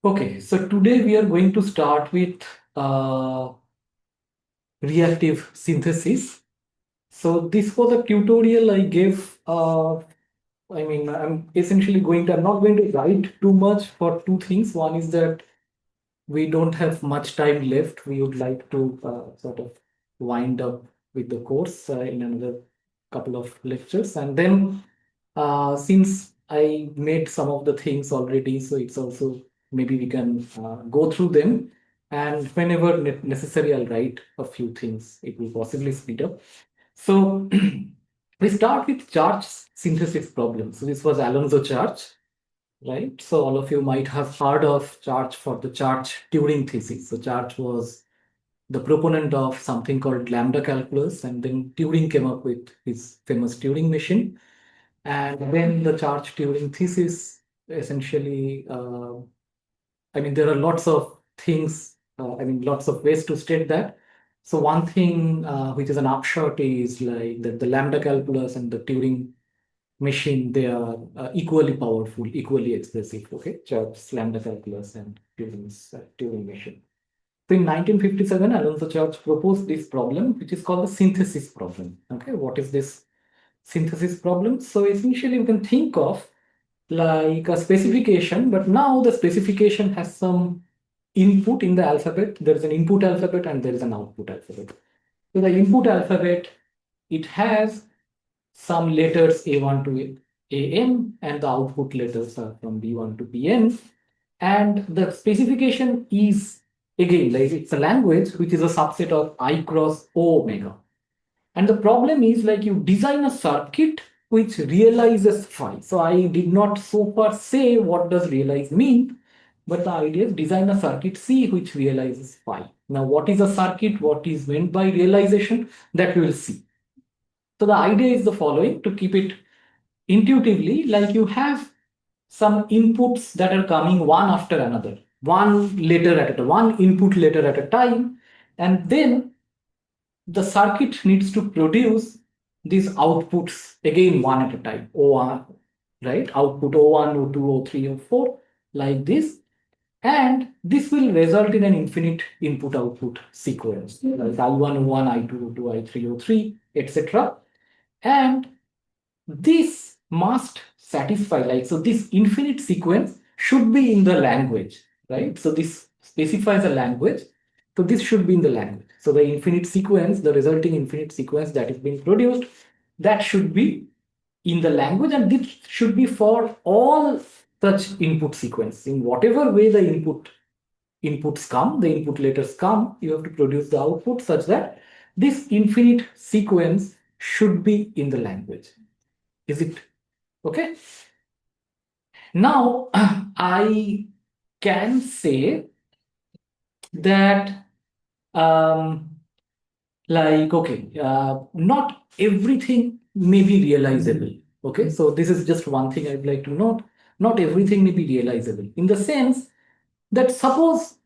Okay, so today we are going to start with uh, reactive synthesis. So this was a tutorial I gave. I'm essentially I'm not going to write too much for two things. One is that we don't have much time left. We would like to sort of wind up with the course in another couple of lectures. And then since I made some of the things already, so it's also maybe we can go through them. And whenever necessary, I'll write a few things. It will possibly speed up. So we start with charge synthesis problem. So this was Alonso charge, right? So all of you might have heard of charge for the charge Turing thesis. So charge was the proponent of something called lambda calculus, and then Turing came up with his famous Turing machine. And then the charge Turing thesis essentially, there are lots of things, lots of ways to state that. So one thing which is an upshot is like that the lambda calculus and the Turing machine, they are equally powerful, equally expressive. Okay, Church's lambda calculus and Turing's Turing machine. So in 1957, Alonso Church proposed this problem, which is called the synthesis problem. Okay, what is this synthesis problem? So essentially, you can think of like a specification, but now the specification has some input in the alphabet. There is an input alphabet and there is an output alphabet. So the input alphabet, it has some letters A1 to AN, and the output letters are from B1 to Bn. And the specification is, again, like it's a language which is a subset of I cross O omega. And the problem is like you design a circuit which realizes phi. So I did not so far say what does realize mean, but the idea is design a circuit C which realizes phi. Now, what is a circuit? What is meant by realization? That we will see. So the idea is the following, to keep it intuitively, like you have some inputs that are coming one after another, one letter at a time, one input letter at a time, and then the circuit needs to produce these outputs again one at a time, O1, right? Output O1, O2, O3, O4, like this. And this will result in an infinite input output sequence, like I1, O1, I2, O2, I3, O3, etc. And this must satisfy, like, so this infinite sequence should be in the language, right? So this specifies a language. So this should be in the language. So the infinite sequence, the resulting infinite sequence that is being produced, that should be in the language, and this should be for all such input sequence. In whatever way the inputs come, the input letters come, you have to produce the output such that this infinite sequence should be in the language. Is it okay? Now, I can say that, not everything may be realizable. Okay, so this is just one thing I'd like to note. Not everything may be realizable in the sense that suppose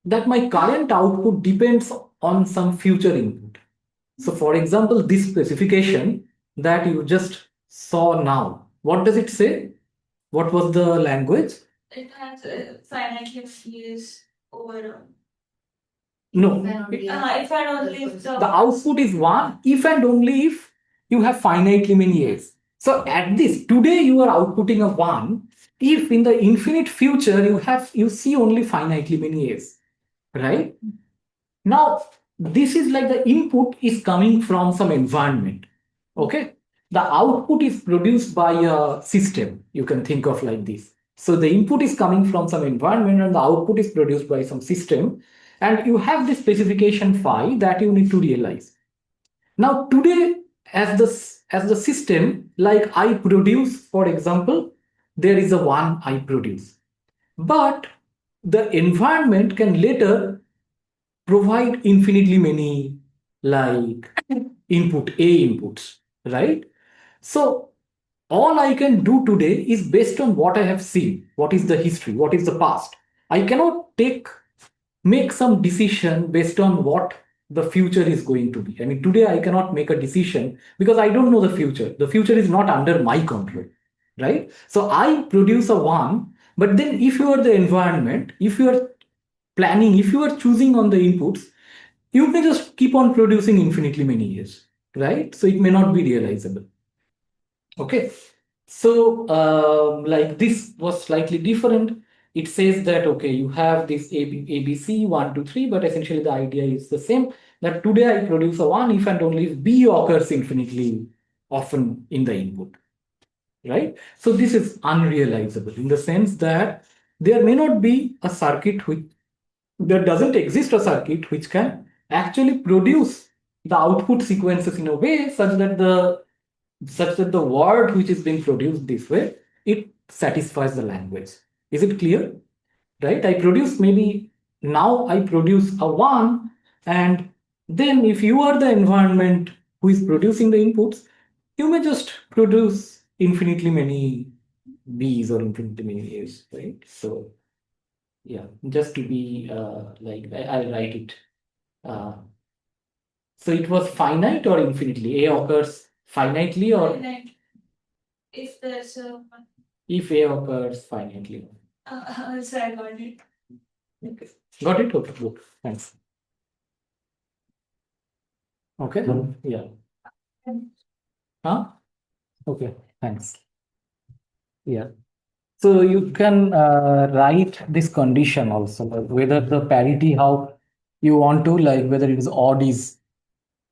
that my current output depends on some future input. So, for example, this specification that you just saw now, what does it say? What was the language? It has a finite use over. No. If and only if the output is one, if and only if you have finitely many A's. So at this, today you are outputting a one. If in the infinite future you see only finitely many A's, right? Now, this is like the input is coming from some environment. Okay. The output is produced by a system. You can think of like this. So the input is coming from some environment and the output is produced by some system. And you have this specification phi that you need to realize. Now, today, as the system, like I produce, for example, there is a one I produce. But the environment can later provide infinitely many like input A inputs, right? So all I can do today is based on what I have seen, what is the history, what is the past. I cannot make some decision based on what the future is going to be. I mean, today I cannot make a decision because I don't know the future. The future is not under my control, right? So I produce a one, But then if you are the environment, if you are planning, if you are choosing on the inputs, you may just keep on producing infinitely many years, right? So it may not be realizable. Okay. So like this was slightly different. It says that, okay, you have this ABC 1, 2, 3, but essentially the idea is the same, that today I produce a 1 if and only if B occurs infinitely often in the input, right? So this is unrealizable in the sense that there may not be a circuit which, there doesn't exist a circuit which can actually produce the output sequences in a way such that the word which is being produced this way, it satisfies the language. Is it clear? Right? I produce maybe, now I produce a 1, and then if you are the environment who is producing the inputs, you may just produce infinitely many B's or infinitely many A's, right? So yeah, just to be like, I'll write it. Uh, so it was finite or infinitely? A occurs finitely or finite. If there's a if A occurs finitely. So I got it. Okay. Got it? Okay, good. Thanks. Okay. Yeah. Huh? Okay. Thanks. Yeah. So you can write this condition also, like whether the parity, how you want to, like whether it is odd is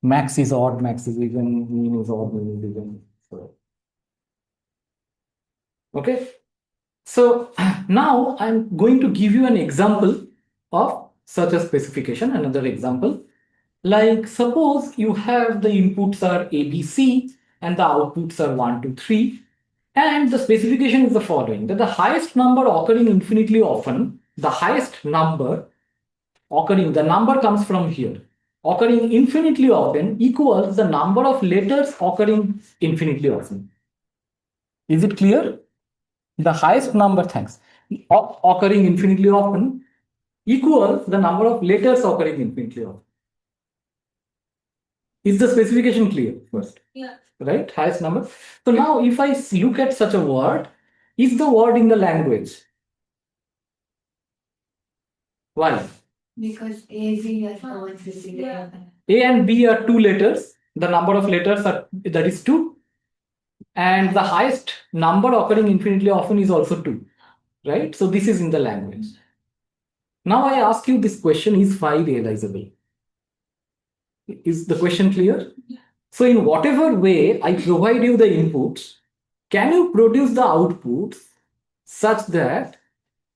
max is odd, max is even, mean is odd, mean is even. So, okay. So now I'm going to give you an example of such a specification, another example. Like suppose you have the inputs are ABC and the outputs are 1, 2, 3. And the specification is the following, that the highest number occurring infinitely often, the highest number occurring, the number comes from here, occurring infinitely often equals the number of letters occurring infinitely often. Is it clear? The highest number, thanks, occurring infinitely often equals the number of letters occurring infinitely often. Is the specification clear first? Yeah. Right? Highest number. So now if I look at such a word, is the word in the language? Why? Because A, B are coinciding. Yeah. A and B are two letters. The number of letters are, that is 2. And the highest number occurring infinitely often is also 2. Right? So this is in the language. Now I ask you this question, is phi realizable? Is the question clear? So in whatever way I provide you the inputs, can you produce the outputs such that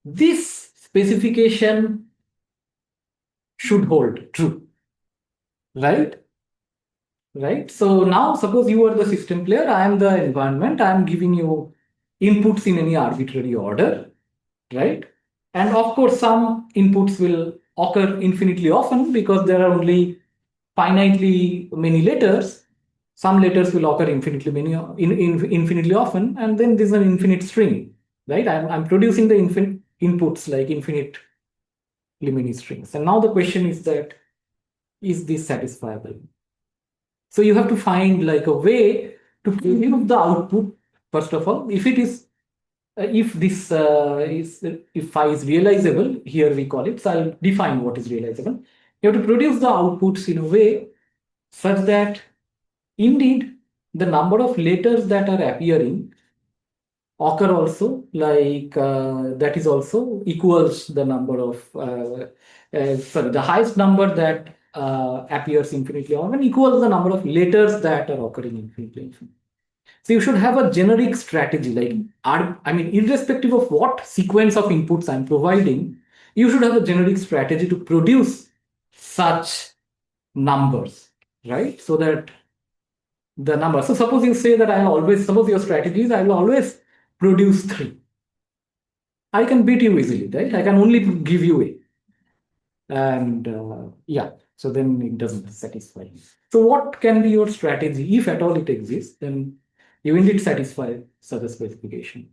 this specification should hold true? Right? Right? So now suppose you are the system player, I am the environment, I am giving you inputs in any arbitrary order, right? And of course, some inputs will occur infinitely often because there are only finitely many letters. Some letters will occur infinitely many infinitely often, and then there's an infinite string, right? I'm producing the infinite inputs like infinitely many strings. And now the question is that, is this satisfiable? So you have to find like a way to preview the output. First of all, if it is, if this is, if phi is realizable, here we call it. So I'll define what is realizable. You have to produce the outputs in a way such that indeed the number of letters that are appearing occur also, like that is also equals the number of sorry, the highest number that appears infinitely often equals the number of letters that are occurring infinitely. So you should have a generic strategy, like I mean, irrespective of what sequence of inputs I'm providing, you should have a generic strategy to produce such numbers, right? So that the number. So suppose you say that I always, suppose your strategy is I will always produce 3. I can beat you easily, right? I can only give you A. And yeah, so then it doesn't satisfy. So what can be your strategy, if at all it exists, then you indeed satisfy such a specification.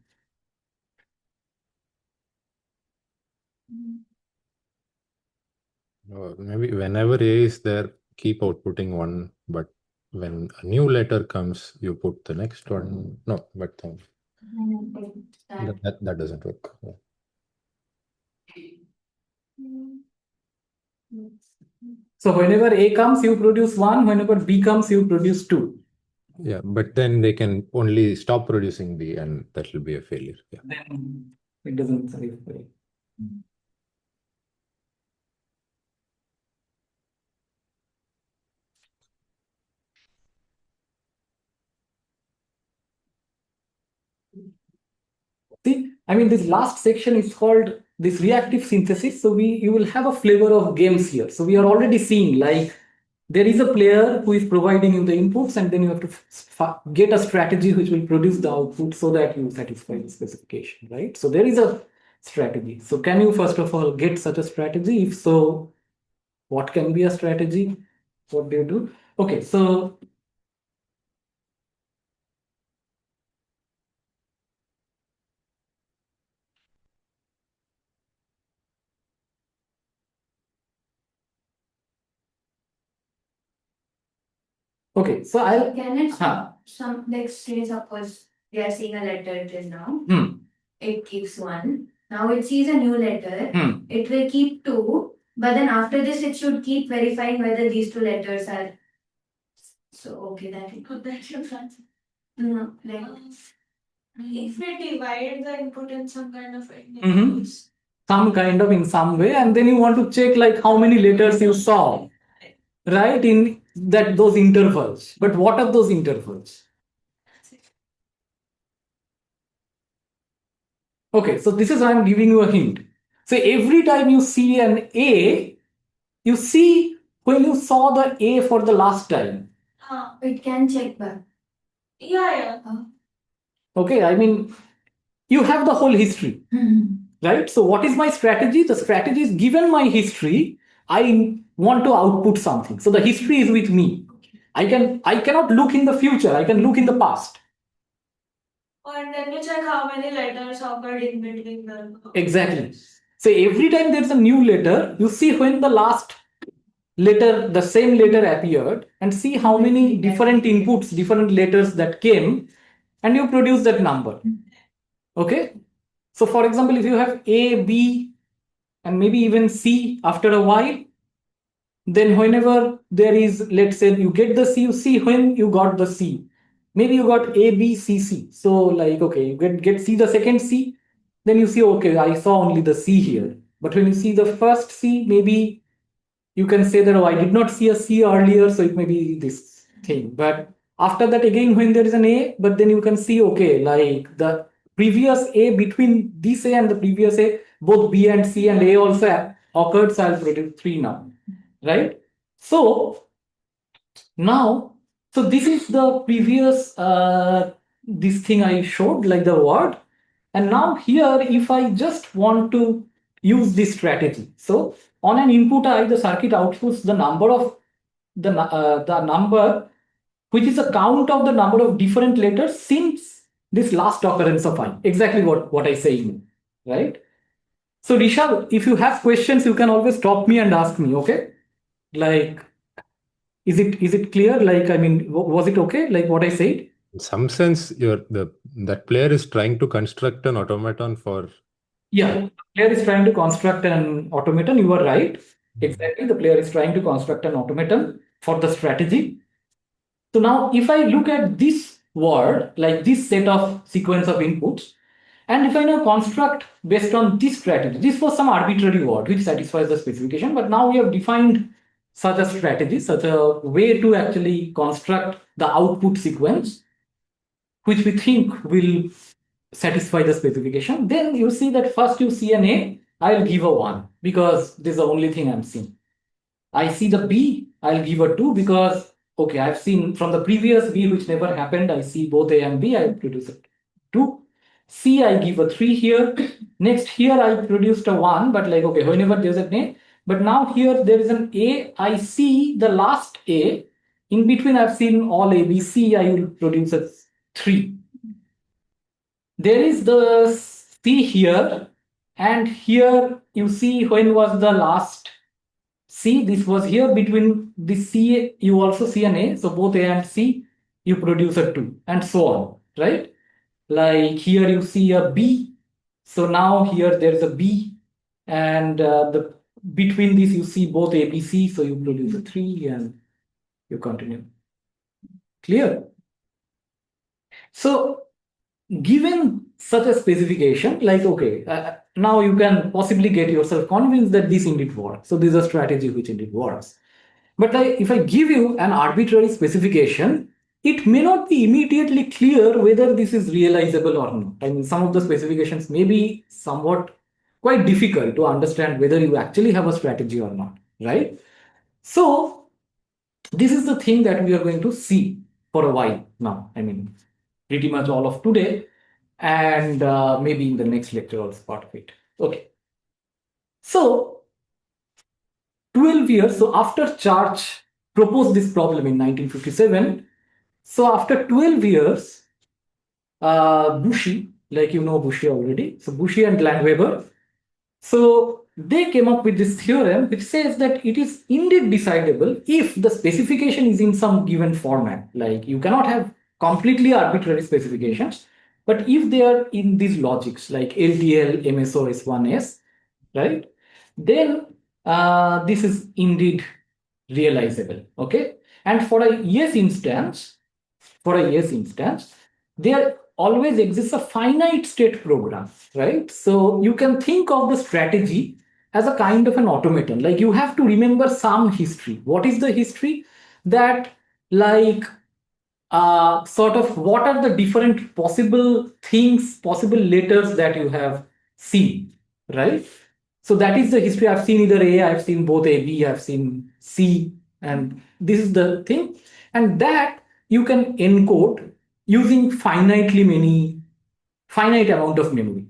Maybe whenever A is there, keep outputting 1, but when a new letter comes, you put the next one. No, but that doesn't work. So whenever A comes, you produce 1. Whenever B comes, you produce 2. Yeah, but then they can only stop producing B, and that will be a failure. Yeah. Then it doesn't satisfy. See, I mean, this last section is called this reactive synthesis. So you will have a flavor of games here. So we are already seeing like there is a player who is providing you the inputs, and then you have to get a strategy which will produce the output so that you satisfy the specification, right? So there is a strategy. So can you first of all get such a strategy? If so, what can be a strategy? What do you do? Okay, so okay, so I'll Can it huh. some like say suppose we are seeing a letter till now. Hmm. It keeps one. Now it sees a new letter. Hmm. It will keep two. But then after this it should keep verifying whether these two letters are so okay that it could that should answer. No, like if we divide the input in some kind of Mhm. Some kind of in some way, and then you want to check like how many letters you saw, right, in that those intervals. But what are those intervals? Okay, so this is I'm giving you a hint. So every time you see an A, you see when you saw the A for the last time. It can check back. Yeah. Okay, I mean you have the whole history, right? So what is my strategy? The strategy is given my history. I want to output something. So the history is with me. I cannot look in the future. I can look in the past. And then you check how many letters occurred in between the. Exactly. So every time there's a new letter, you see when the last letter, the same letter appeared, and see how many different inputs, different letters that came, and you produce that number. Okay. So for example, if you have A, B, and maybe even C after a while, then whenever there is, let's say you get the C, you see when you got the C. Maybe you got A, B, C, C. So like, okay, you get C the second C, then you see, okay, I saw only the C here. But when you see the first C, maybe you can say that, oh, I did not see a C earlier, so it may be this thing. But after that, again, when there is an A, but then you can see, okay, like the previous A between this A and the previous A, both B and C and A also occurred, so I'll produce 3 now, right? So now, so this is the previous this thing I showed, like the word. And now here, if I just want to use this strategy, so on an input I, the circuit outputs the number of the number, which is a count of the number of different letters since this last occurrence of I. Exactly what I say, right? So Rishabh, if you have questions, you can always stop me and ask me. Okay, like is it clear? Like, I mean, was it okay? Like what I said? In some sense, that player is trying to construct an automaton for. Yeah, the player is trying to construct an automaton. You are right. Exactly. The player is trying to construct an automaton for the strategy. So now if I look at this word, like this set of sequence of inputs, and if I now construct based on this strategy, this was some arbitrary word which satisfies the specification, but now we have defined such a strategy, such a way to actually construct the output sequence, which we think will satisfy the specification. Then you see that first you see an A, I'll give a 1 because this is the only thing I'm seeing. I see the B, I'll give a 2 because, okay, I've seen from the previous B, which never happened, I see both A and B, I produce a 2. C, I give a 3 here. Next, here I produced a 1, but like, okay, whenever there's an A, but now here there is an A, I see the last A. In between, I've seen all A, B, C, I will produce a 3. There is the C here, and here you see when was the last C. This was here between the C, you also see an A, so both A and C, you produce a 2, and so on, right? Like here you see a B, so now here there is a B, and the between these you see both ABC, so you produce a 3 and you continue. Clear? So given such a specification, like, okay, now you can possibly get yourself convinced that this indeed works. So this is a strategy which indeed works. But if I give you an arbitrary specification, it may not be immediately clear whether this is realizable or not. I mean, some of the specifications may be somewhat quite difficult to understand whether you actually have a strategy or not, right? So this is the thing that we are going to see for a while now. I mean, pretty much all of today, and maybe in the next lecture also part of it. Okay. So 12 years, so after Church proposed this problem in 1957, so after 12 years, Bushi, like you know Bushi already, so Bushi and Landweber, so they came up with this theorem which says that it is indeed decidable if the specification is in some given format. Like you cannot have completely arbitrary specifications, but if they are in these logics like LTL, MSO, S1S, right? Then this is indeed realizable. Okay. And for a yes instance, there always exists a finite state program, right? So you can think of the strategy as a kind of an automaton. Like you have to remember some history. What is the history? That like sort of what are the different possible things, possible letters that you have seen, right? So that is the history. I've seen either A, I've seen both A, B, I've seen C, and this is the thing. And that you can encode using finite amount of memory.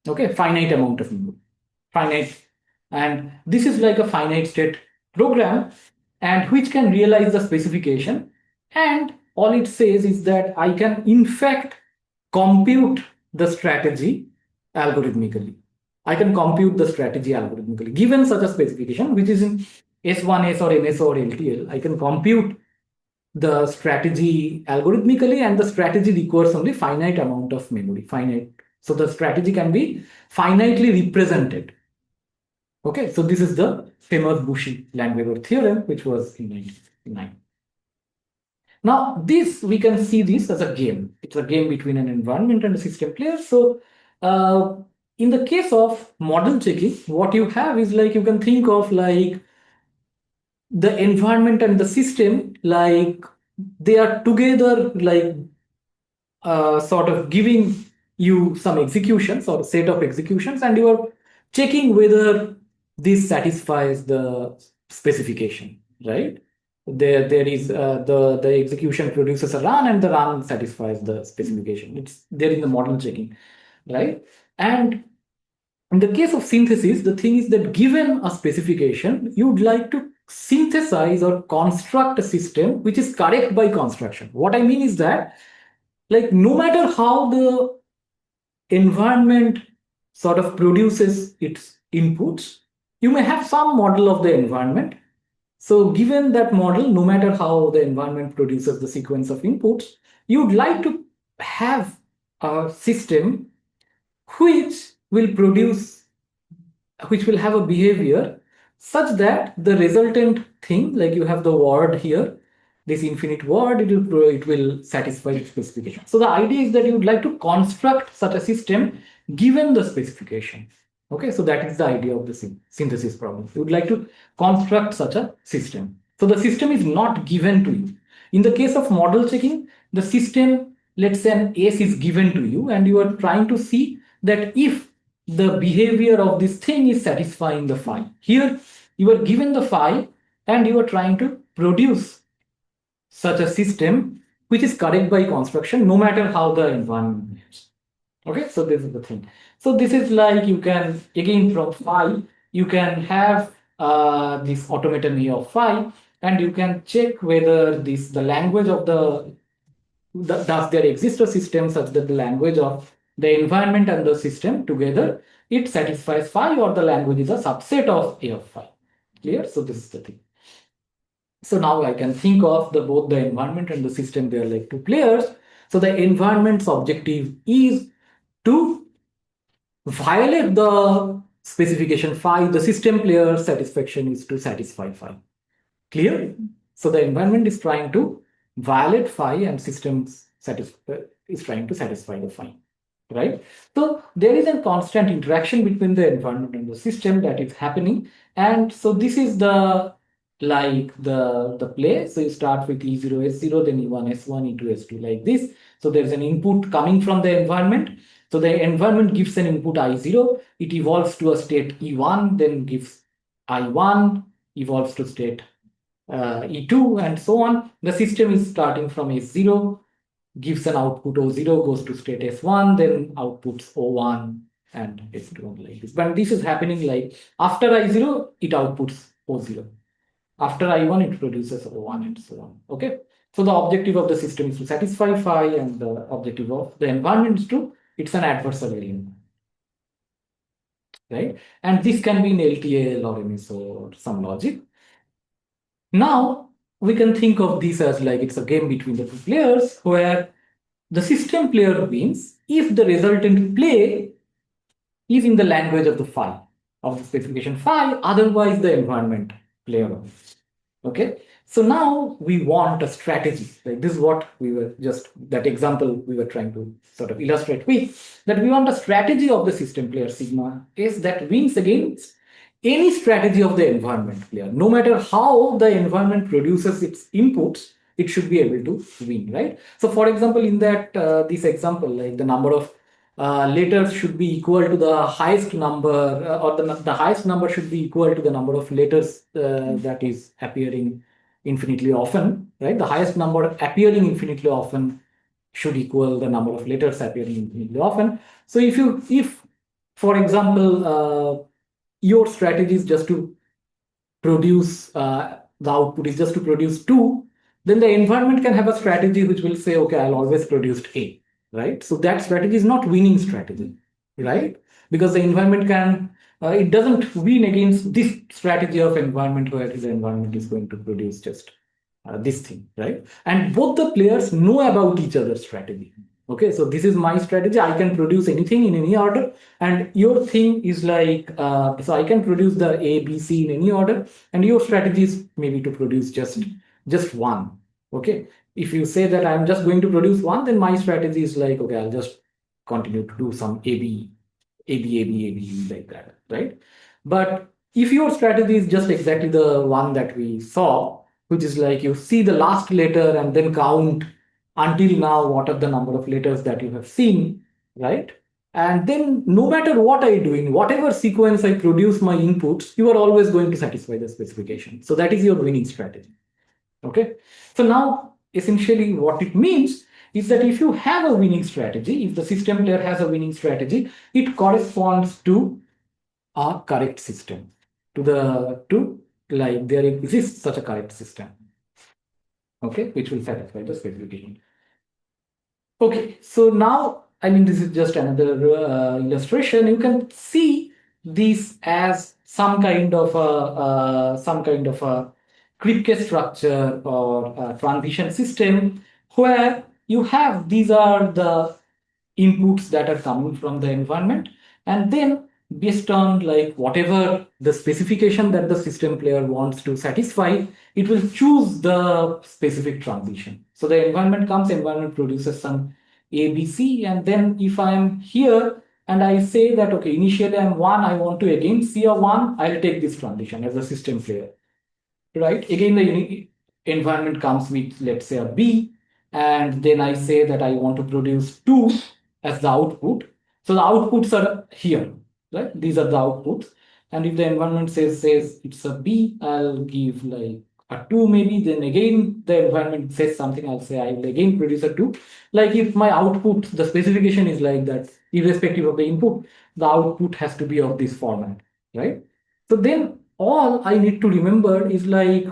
Okay, finite amount of memory. Finite. And this is like a finite state program and which can realize the specification. And all it says is that I can in fact compute the strategy algorithmically. I can compute the strategy algorithmically. Given such a specification, which is in S1S or MSO or LTL, I can compute the strategy algorithmically, and the strategy requires only finite amount of memory, finite. So the strategy can be finitely represented. Okay, so this is the famous Bushi-Landweber theorem, which was in 1959. Now, this we can see this as a game. It's a game between an environment and a system player. So, in the case of model checking, what you have is like you can think of like the environment and the system, like they are together, like sort of giving you some executions or a set of executions, and you are checking whether this satisfies the specification, right? There is the execution produces a run, and the run satisfies the specification. It's there in the model checking, right? And in the case of synthesis, the thing is that given a specification, you'd like to synthesize or construct a system which is correct by construction. What I mean is that, like, no matter how the environment sort of produces its inputs, you may have some model of the environment. So given that model, no matter how the environment produces the sequence of inputs, you'd like to have a system which will produce, which will have a behavior such that the resultant thing, like you have the word here, this infinite word, it will satisfy its specification. So the idea is that you would like to construct such a system given the specification. Okay, so that is the idea of the synthesis problem. You would like to construct such a system. So the system is not given to you. In the case of model checking, the system, let's say an S is given to you, and you are trying to see that if the behavior of this thing is satisfying the phi. Here, you are given the phi and you are trying to produce such a system which is correct by construction, no matter how the environment behaves. Okay, so this is the thing. So this is like you can, again from phi, you can have this automaton A of phi, and you can check whether the language of does there exist a system such that the language of the environment and the system together, it satisfies phi, or the language is a subset of A of phi. Clear? So this is the thing. So now I can think of both the environment and the system, they are like two players. So the environment's objective is to violate the specification phi, the system player satisfaction is to satisfy phi. Clear? So the environment is trying to violate phi and systems is trying to satisfy the phi, right? So there is a constant interaction between the environment and the system that is happening. And so this is the the play. So you start with E0, S0, then E1, S1, E2, S2 like this. So there's an input coming from the environment. So the environment gives an input I0, it evolves to a state E1, then gives I1, evolves to state E2 and so on. The system is starting from S0, gives an output O0, goes to state S1, then outputs O1 and S2 like this. But this is happening like after I0, it outputs O0. After I1, it produces O1 and so on. Okay. So the objective of the system is to satisfy phi, and the objective of the environment is to, it's an adversarial, right? And this can be in LTL or MSO or some logic. Now we can think of this as like it's a game between the two players where the system player wins if the resultant play is in the language of the phi, of the specification phi, otherwise the environment player wins. Okay, so now we want a strategy. Like this is what we were just, that example we were trying to sort of illustrate with, that we want a strategy of the system player sigma is that wins against any strategy of the environment player. No matter how the environment produces its inputs, it should be able to win, right? So for example, in that this example, like the number of letters should be equal to the highest number, or the highest number should be equal to the number of letters that is appearing infinitely often, right? The highest number appearing infinitely often should equal the number of letters appearing infinitely often. So if for example, your strategy is just to produce the output is just to produce 2, then the environment can have a strategy which will say, okay, I'll always produce A, right? So that strategy is not winning strategy, right? Because the environment can, it doesn't win against this strategy of environment where the environment is going to produce just this thing, right? And both the players know about each other's strategy. Okay, so this is my strategy. I can produce anything in any order, and your thing is like, so I can produce the A, B, C in any order, and your strategy is maybe to produce just one. Okay, if you say that I'm just going to produce one, then my strategy is like, okay, I'll just continue to do some A, B, A, B, A, B, A, B, like that, right? But if your strategy is just exactly the one that we saw, which is like you see the last letter and then count until now what are the number of letters that you have seen, right? And then no matter what I do, in whatever sequence I produce my inputs, you are always going to satisfy the specification. So that is your winning strategy. Okay. So now essentially what it means is that if you have a winning strategy, if the system player has a winning strategy, it corresponds to a correct system, to like there exists such a correct system, okay, which will satisfy the specification. Okay, so now, I mean, this is just another illustration. You can see this as some kind of a Kripke structure or a transition system where you have, these are the inputs that are coming from the environment, and then based on like whatever the specification that the system player wants to satisfy, it will choose the specific transition. So the environment comes, environment produces some ABC, and then if I am here and I say that, okay, initially I'm 1, I want to again see a 1, I'll take this transition as a system player, right? Again, the environment comes with, let's say, a B, and then I say that I want to produce 2 as the output. So the outputs are here, right? These are the outputs. And if the environment says it's a B, I'll give like a 2 maybe. Then again, the environment says something, I'll say I will again produce a 2. Like if my output, the specification is like that, irrespective of the input, the output has to be of this format, right? So then all I need to remember is like,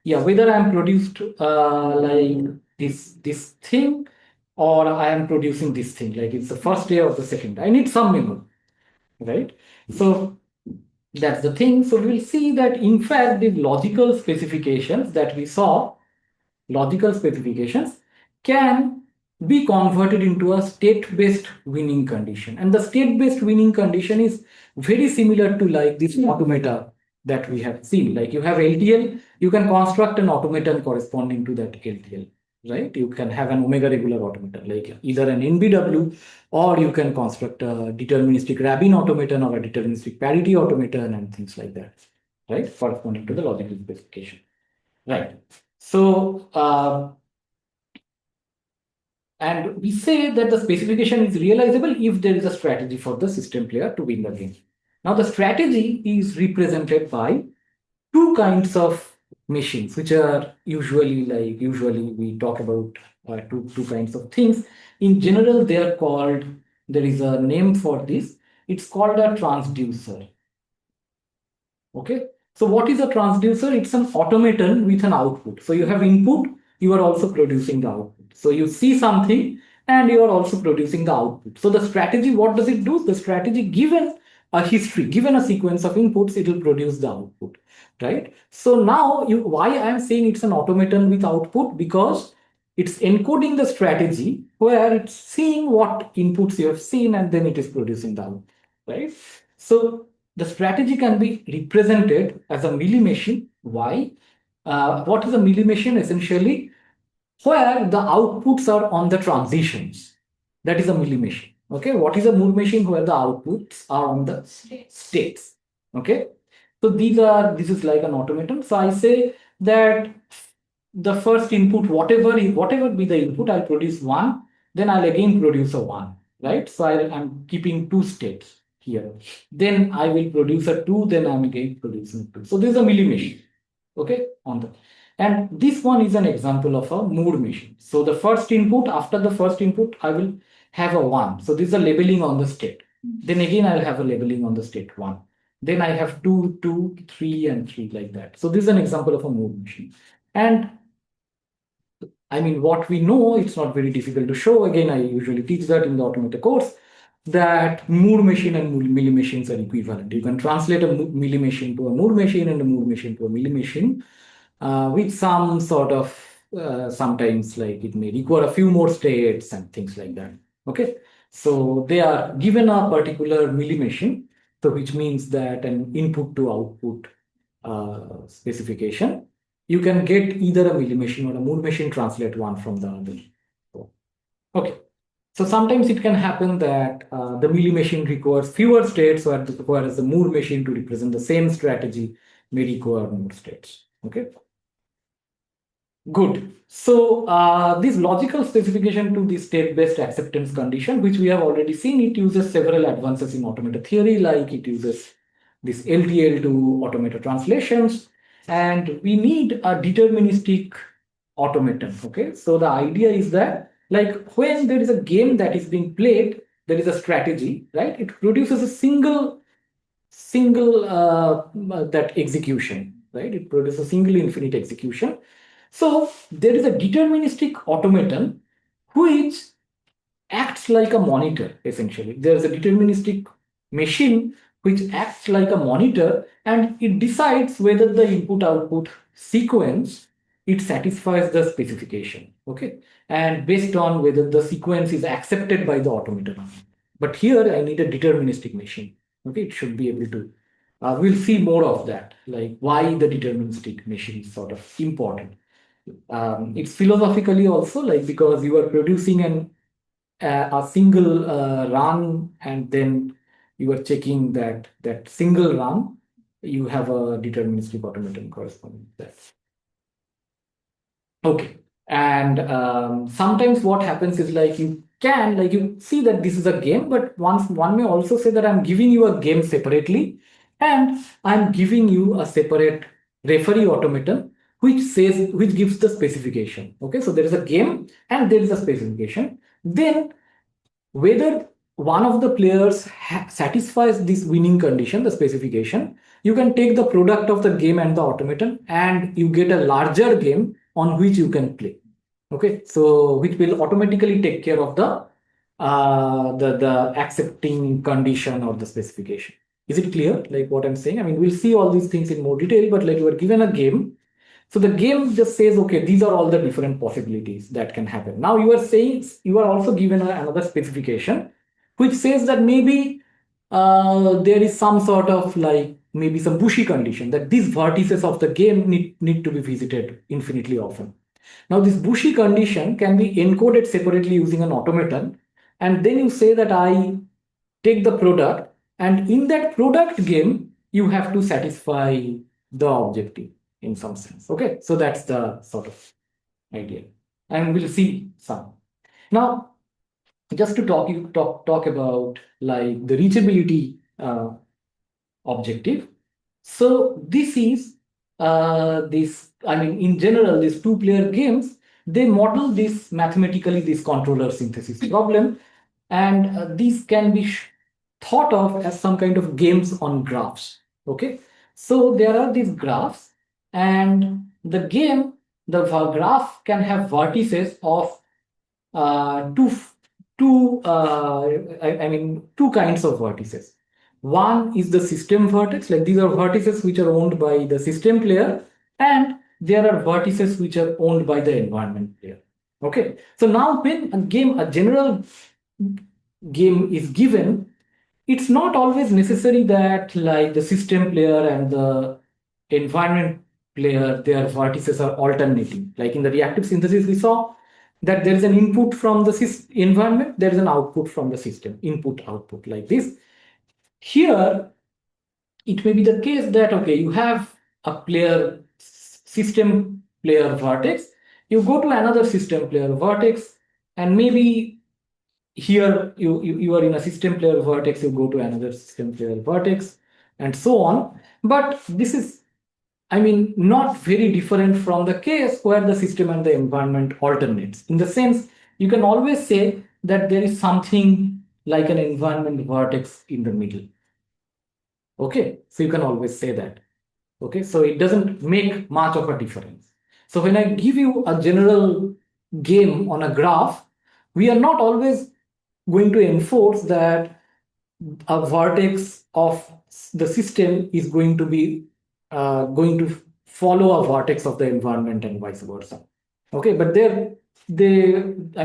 yeah, whether I'm produced like this thing, or I am producing this thing, like it's the first day or the second day. I need some memory, right? So that's the thing. So we'll see that in fact the logical specifications that we saw, logical specifications can be converted into a state-based winning condition. And the state-based winning condition is very similar to like this automata that we have seen. Like you have LTL, you can construct an automaton corresponding to that LTL, right? You can have an omega regular automaton, like either an NBW, or you can construct a deterministic Rabin automaton or a deterministic parity automaton and things like that, right? Corresponding to the logical specification, right? So, and we say that the specification is realizable if there is a strategy for the system player to win the game. Now, the strategy is represented by two kinds of machines, which are usually we talk about two kinds of things. In general, they are called, there is a name for this. It's called a transducer. Okay. So what is a transducer? It's an automaton with an output. So you have input, you are also producing the output. So you see something and you are also producing the output. So the strategy, what does it do? The strategy, given a history, given a sequence of inputs, it will produce the output, right? So now why I am saying it's an automaton with output, because it's encoding the strategy where it's seeing what inputs you have seen and then it is producing the output, right? So the strategy can be represented as a milli machine. Why? What is a milli machine? Essentially, where the outputs are on the transitions. That is a milli machine. Okay. What is a Moore machine? Where the outputs are on the states. Okay. So this is like an automaton. So I say that the first input, whatever be the input, I'll produce one, then I'll again produce a one, right? So I'm keeping two states here. Then I will produce a two, then I'm again producing two. So this is a milli machine, okay, on the, and this one is an example of a Moore machine. So the first input, after the first input, I will have a one. So this is a labeling on the state. Then again, I'll have a labeling on the state one. Then I have two, two, three, and three, like that. So this is an example of a Moore machine. And I mean, what we know, it's not very difficult to show. Again, I usually teach that in the Automata course, that Moore machine and milli machines are equivalent. You can translate a milli machine to a Moore machine and a Moore machine to a milli machine with some sort of, sometimes like it may require a few more states and things like that. Okay. So they are given a particular milli machine, so which means that an input to output specification, you can get either a milli machine or a Moore machine, translate one from the other. Okay. So sometimes it can happen that the milli machine requires fewer states, whereas the Moore machine, to represent the same strategy, may require more states. Okay. Good. So this logical specification to the state-based acceptance condition, which we have already seen, it uses several advances in automata theory, like it uses this LTL to automata translations, and we need a deterministic automaton. Okay, so the idea is that, like, when there is a game that is being played, there is a strategy, right? It produces a single that execution, right? It produces a single infinite execution. So there is a deterministic automaton which acts like a monitor, essentially. There is a deterministic machine which acts like a monitor, and it decides whether the input output sequence, it satisfies the specification. Okay. And based on whether the sequence is accepted by the automaton. But here I need a deterministic machine. Okay. It should be able to. We'll see more of that, like why the deterministic machine is sort of important. It's philosophically also, like, because you are producing a single run, and then you are checking that single run, you have a deterministic automaton corresponding to that. Okay. And sometimes what happens is, like, you see that this is a game, but one may also say that I'm giving you a game separately, and I'm giving you a separate referee automaton which gives the specification. Okay, so there is a game and there is a specification. Then whether one of the players satisfies this winning condition, the specification, you can take the product of the game and the automaton, and you get a larger game on which you can play. Okay, so which will automatically take care of the accepting condition or the specification. Is it clear, like what I'm saying? I mean, we'll see all these things in more detail, but like, you are given a game. So the game just says, okay, these are all the different possibilities that can happen. Now you are saying, you are also given another specification, which says that maybe there is some sort of like maybe some bushy condition that these vertices of the game need to be visited infinitely often. Now this bushy condition can be encoded separately using an automaton, and then you say that I take the product, and in that product game you have to satisfy the objective in some sense. Okay, so that's the sort of idea, and we'll see some. Now just to talk about like the reachability objective. So this is this, I mean, in general, these two-player games, they model this mathematically, this controller synthesis problem, and these can be thought of as some kind of games on graphs. Okay, so there are these graphs, and the game, the graph can have vertices of two I mean two kinds of vertices. One is the system vertex, like these are vertices which are owned by the system player, and there are vertices which are owned by the environment player. Okay, so now when a general game is given, it's not always necessary that like the system player and the environment player, their vertices are alternating. Like in the reactive synthesis, we saw that there is an input from the environment, there is an output from the system, input output like this. Here it may be the case that okay, you have a player system player vertex, you go to another system player vertex, and maybe here you are in a system player vertex, you go to another system player vertex, and so on. But this is, I mean, not very different from the case where the system and the environment alternates. In the sense, you can always say that there is something like an environment vertex in the middle. Okay, so you can always say that. Okay, so it doesn't make much of a difference. So when I give you a general game on a graph, we are not always going to enforce that a vertex of the system is going to follow a vertex of the environment and vice versa. Okay, but I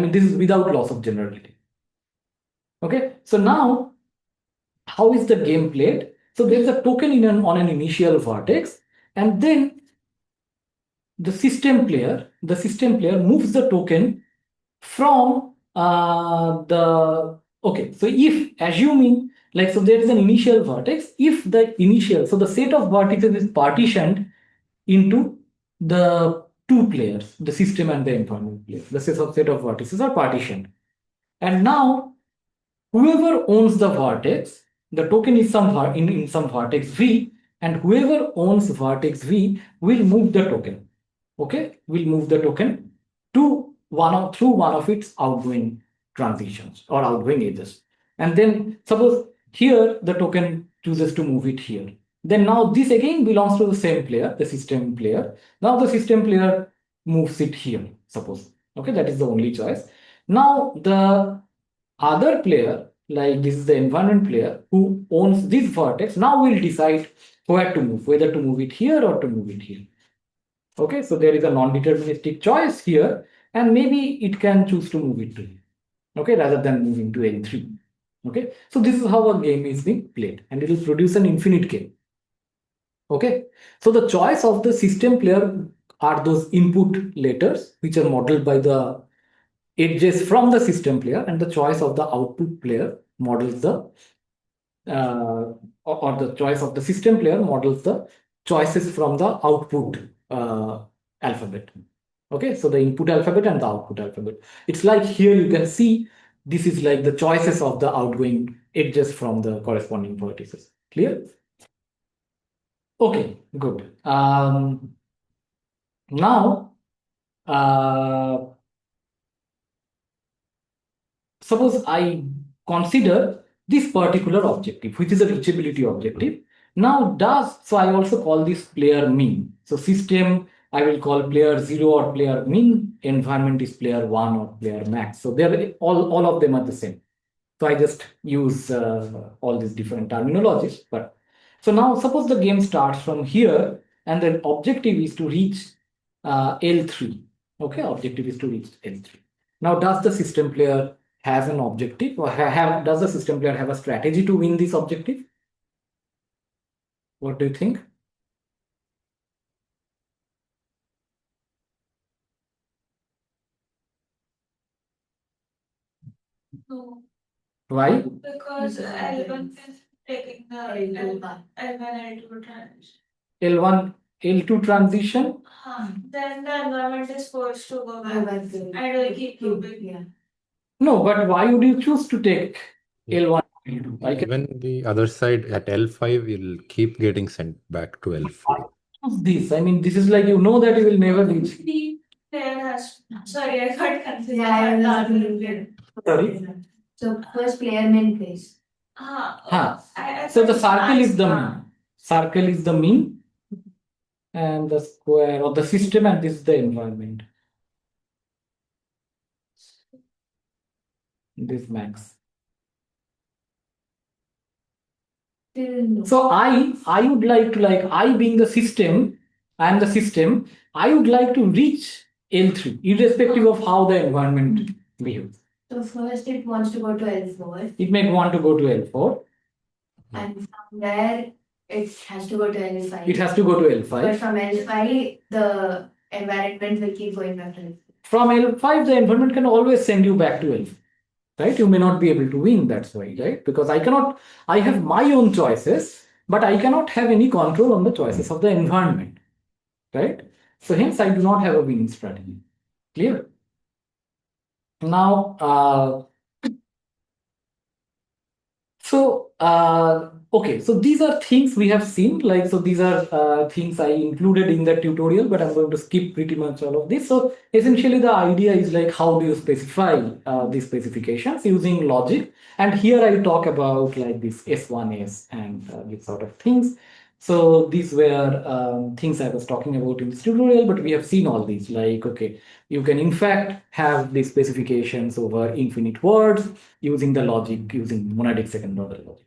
mean, this is without loss of generality. Okay, so now how is the game played? So there's a token on an initial vertex, and then the system player moves the token from the, okay, so if assuming like, so there is an initial vertex, if the initial, so the set of vertices is partitioned into the two players, the system and the environment player, the set of vertices are partitioned, and now whoever owns the vertex, the token is in some vertex v, and whoever owns vertex v will move the token. Okay, will move the token to through one of its outgoing transitions or outgoing edges. And then suppose here the token chooses to move it here. Then now this again belongs to the same player, the system player. Now the system player moves it here, suppose. Okay, that is the only choice. Now the other player, like this is the environment player who owns this vertex, now will decide where to move, whether to move it here or to move it here. Okay, so there is a non-deterministic choice here, and maybe it can choose to move it to here, okay, rather than moving to N3. Okay, so this is how a game is being played, and it will produce an infinite game. Okay, so the choice of the system player are those input letters, which are modeled by the edges from the system player, and the choice of the output player models the or the choice of the system player models the choices from the output alphabet. Okay, so the input alphabet and the output alphabet. It's like here you can see this is like the choices of the outgoing edges from the corresponding vertices. Clear? Okay, good. Now, suppose I consider this particular objective, which is a reachability objective. Now so I also call this player mean. So system, I will call player 0 or player mean, environment is player 1 or player max. So they're all of them are the same. So I just use all these different terminologies. But so now suppose the game starts from here, and the objective is to reach L3. Okay, objective is to reach L3. Now, does the system player have an objective, or does the system player have a strategy to win this objective? What do you think? No, Why? because L1 is taking the L1, L2 transition. L1, L2 transition? Then the environment is forced to go back and will keep looping. Yeah. No, but why would you choose to take L1, L2? I can Even the other side at L5 will keep getting sent back to L4. choose this. I mean, this is like you know that you will never reach. The player has. Sorry, I got confused. Yeah, I was thinking. Sorry. So first player main place. So the circle is the mean. Circle is the mean, and the square or the system, and this is the environment. This max. So I would like to, like, I being the system, I am the system, I would like to reach L3 irrespective of how the environment behaves. So first it wants to go to L4. It may want to go to L4. And from there it has to go to L5. It has to go to But L5. from L5 the environment will keep going back to L5. From L5, the environment can always send you back to L5. Right? You may not be able to win, that's why, right? Because I have my own choices, but I cannot have any control on the choices of the environment. Right? So hence I do not have a winning strategy. Clear? Now, okay, so these are things we have seen, like, so these are things I included in the tutorial, but I'm going to skip pretty much all of this. So essentially the idea is like, how do you specify these specifications using logic? And here I talk about like this S1S and these sort of things. So these were things I was talking about in this tutorial, but we have seen all these, like, okay, you can in fact have these specifications over infinite words using the logic, using monadic second order logic.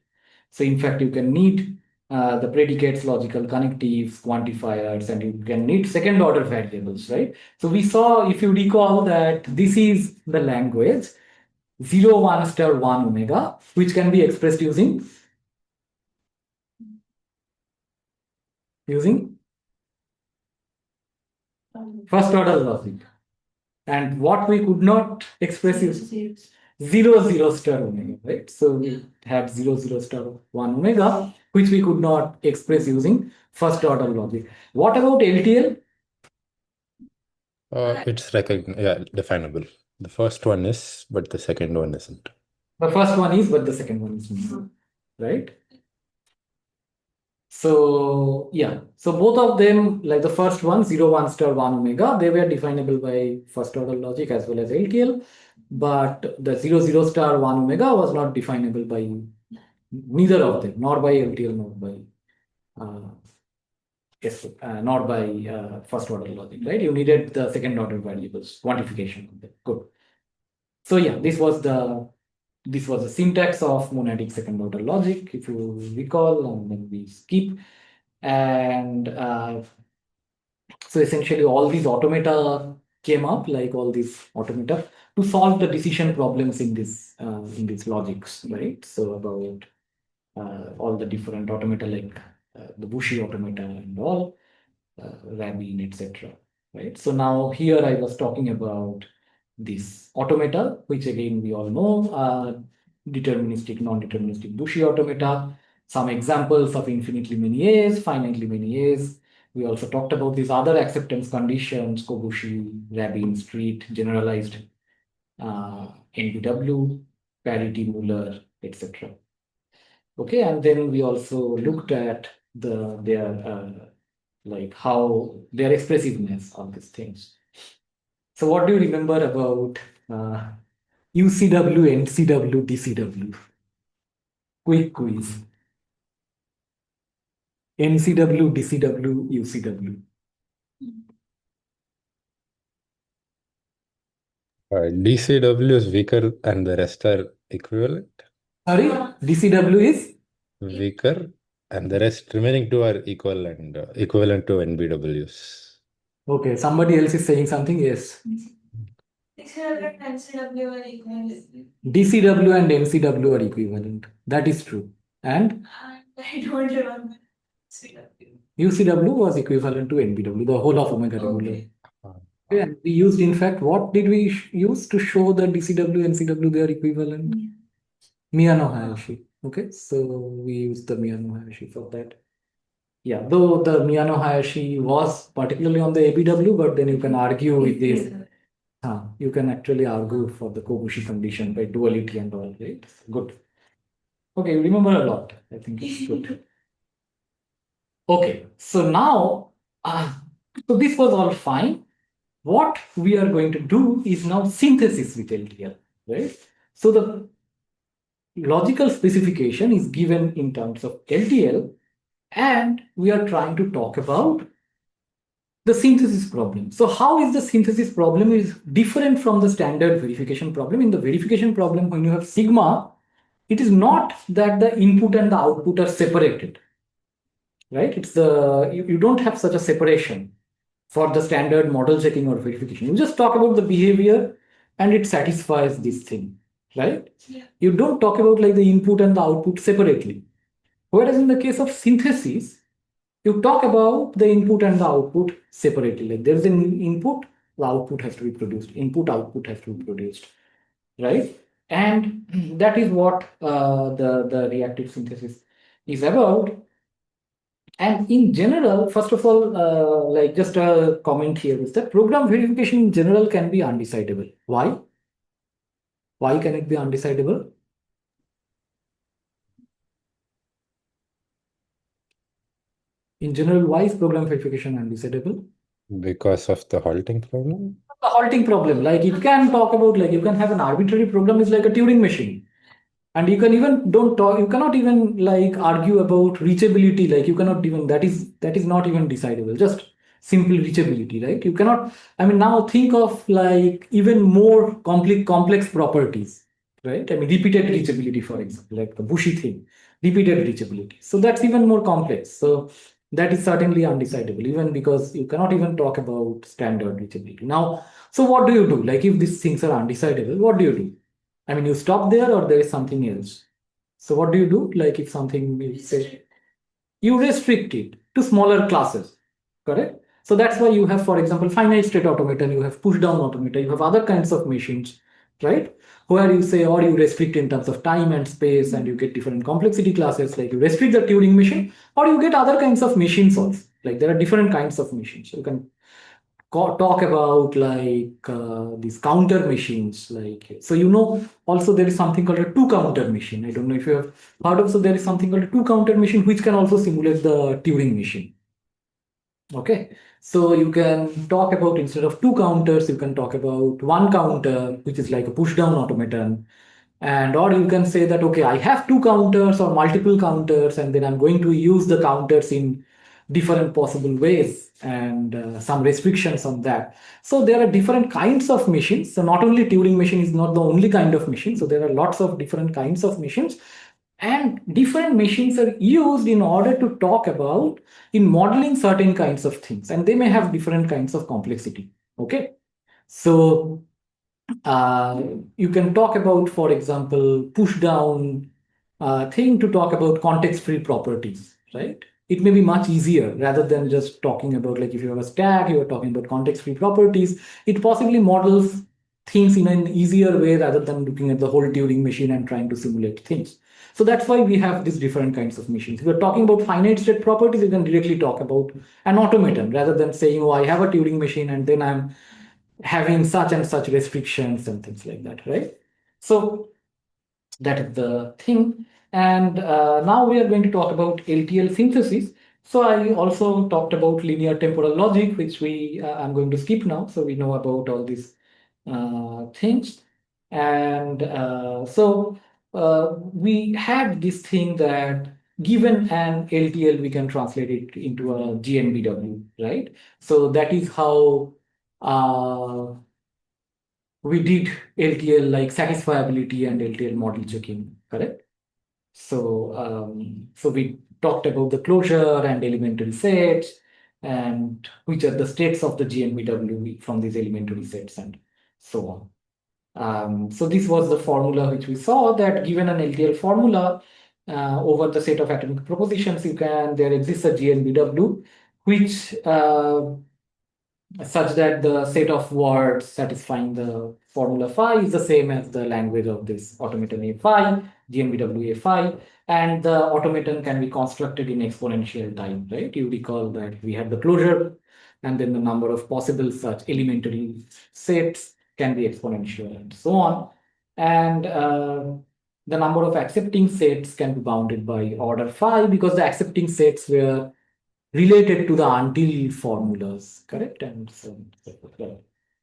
So in fact, you can need the predicates, logical connectives, quantifiers, and you can need second order variables, right? So we saw, if you recall, that this is the language 0, 1 star 1 omega, which can be expressed using first order logic. And what we could not express is 0, 0 star omega, right? So we had 0, 0 star 1 omega, which we could not express using first order logic. What about LTL? It's definable. The first one is, but the second one isn't. The first one is, but the second one is not, right? So yeah, so both of them, like the first one, 0, 1 star 1 omega, they were definable by first order logic as well as LTL. But the 0, 0 star 1 omega was not definable by neither of them, nor by LTL, nor by not by first order logic, right? You needed the second order variables, quantification of them. Good. So yeah, this was the syntax of monadic second order logic, if you recall, and then we skip. And so essentially all these automata came up, like all these automata to solve the decision problems in these logics, right? So about all the different automata, like the Bushi automata and all, Rabin, etc. Right. So now here I was talking about this automata, which again we all know, deterministic, non-deterministic Bushi automata. Some examples of infinitely many A's, finitely many A's. We also talked about these other acceptance conditions, Kobushi, Rabin, Street, generalized NBW, parity, Muller, etc. Okay, and then we also looked at their like how their expressiveness of these things. So what do you remember about UCW, NCW, DCW? Quick quiz. NCW, DCW, UCW. DCW is weaker and the rest are equivalent. Sorry, DCW is Weaker and the rest remaining two are equal and equivalent to NBWs. Okay, somebody else is saying something. Yes. DCW and NCW are equivalent. DCW and NCW are equivalent. That is true. And I don't remember CW. UCW was equivalent to NBW, the whole of omega regular. Okay. Okay, and we used, in fact, what did we use to show that DCW and CW they are equivalent? Miyano Hayashi. Okay, so we used the Miyano Hayashi for that. Yeah, though the Miyano Hayashi was particularly on the ABW, but then you can argue with this. You can actually argue for the Kobushi condition by duality and all, right? Good. Okay, you remember a lot. I think it's good. Okay, so now, so this was all fine. What we are going to do is now synthesis with LTL, right? So the logical specification is given in terms of LTL, and we are trying to talk about the synthesis problem. So how is the synthesis problem is different from the standard verification problem? In the verification problem, when you have sigma, it is not that the input and the output are separated, right? It's you don't have such a separation for the standard model checking or verification. You just talk about the behavior and it satisfies this thing, right? Yeah. You don't talk about like the input and the output separately. Whereas in the case of synthesis, you talk about the input and the output separately. Like there's an input, the output has to be produced. Input, output has to be produced, right? And that is what the reactive synthesis is about. And in general, first of all, like just a comment here is that program verification in general can be undecidable. Why? Why can it be undecidable? In general, why is program verification undecidable? Because of the halting problem? The halting problem. Like it can talk about like you can have an arbitrary program is like a Turing machine. And you can even don't talk, you cannot even like argue about reachability. Like you cannot even that is not even decidable. Just simple reachability, right? You cannot, I mean, now think of like even more complex properties, right? I mean, repeated reachability, for example, like the bushy thing, repeated reachability. So that's even more complex. So that is certainly undecidable, even because you cannot even talk about standard reachability. Now, so what do you do? Like if these things are undecidable, what do you do? I mean, you stop there or there is something else. So what do you do? Like if something is say, you restrict it to smaller classes, correct? So that's why you have, for example, finite state automaton, you have push down automata, you have other kinds of machines, right? Where you say, or you restrict in terms of time and space, and you get different complexity classes, like you restrict the Turing machine, or you get other kinds of machines also. Like there are different kinds of machines. You can talk about like these counter machines, like so also there is something called a two counter machine. I don't know if you have heard of. So there is something called a two counter machine which can also simulate the Turing machine. Okay, so you can talk about, instead of two counters, you can talk about one counter, which is like a push down automaton. And or you can say that, okay, I have two counters or multiple counters, and then I'm going to use the counters in different possible ways, and some restrictions on that. So there are different kinds of machines. So not only Turing machine is not the only kind of machine. So there are lots of different kinds of machines, and different machines are used in order to talk about in modeling certain kinds of things, and they may have different kinds of complexity. Okay, so you can talk about, for example, push down thing to talk about context free properties, right? It may be much easier rather than just talking about, like, if you have a stack, you are talking about context free properties. It possibly models things in an easier way rather than looking at the whole Turing machine and trying to simulate things. So that's why we have these different kinds of machines. If you're talking about finite state properties, you can directly talk about an automaton rather than saying, oh, I have a Turing machine and then I'm having such and such restrictions and things like that, right? So that is the thing. And now we are going to talk about LTL synthesis. So I also talked about linear temporal logic, which I'm going to skip now. So we know about all these things. And we had this thing that given an LTL, we can translate it into a GNBW, right? So that is how we did LTL, like satisfiability and LTL model checking, correct? So we talked about the closure and elementary sets, and which are the states of the GNBW from these elementary sets and so on. So this was the formula which we saw, that given an LTL formula over the set of atomic propositions, there exists a GNBW which such that the set of words satisfying the formula phi is the same as the language of this automaton A phi, GNBW A phi, and the automaton can be constructed in exponential time, right? You recall that we had the closure, and then the number of possible such elementary sets can be exponential and so on. And the number of accepting sets can be bounded by order phi, because the accepting sets were related to the until formulas, correct? And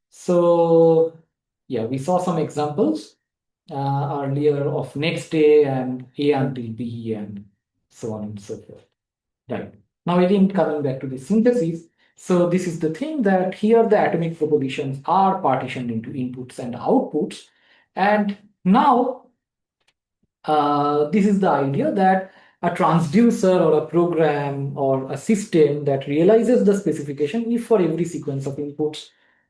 so yeah, we saw some examples earlier of next A and A until B and so on and so forth. Right. Now again, coming back to the synthesis. So this is the thing, that here the atomic propositions are partitioned into inputs and outputs. And now this is the idea that a transducer or a program or a system that realizes the specification if for every sequence of inputs,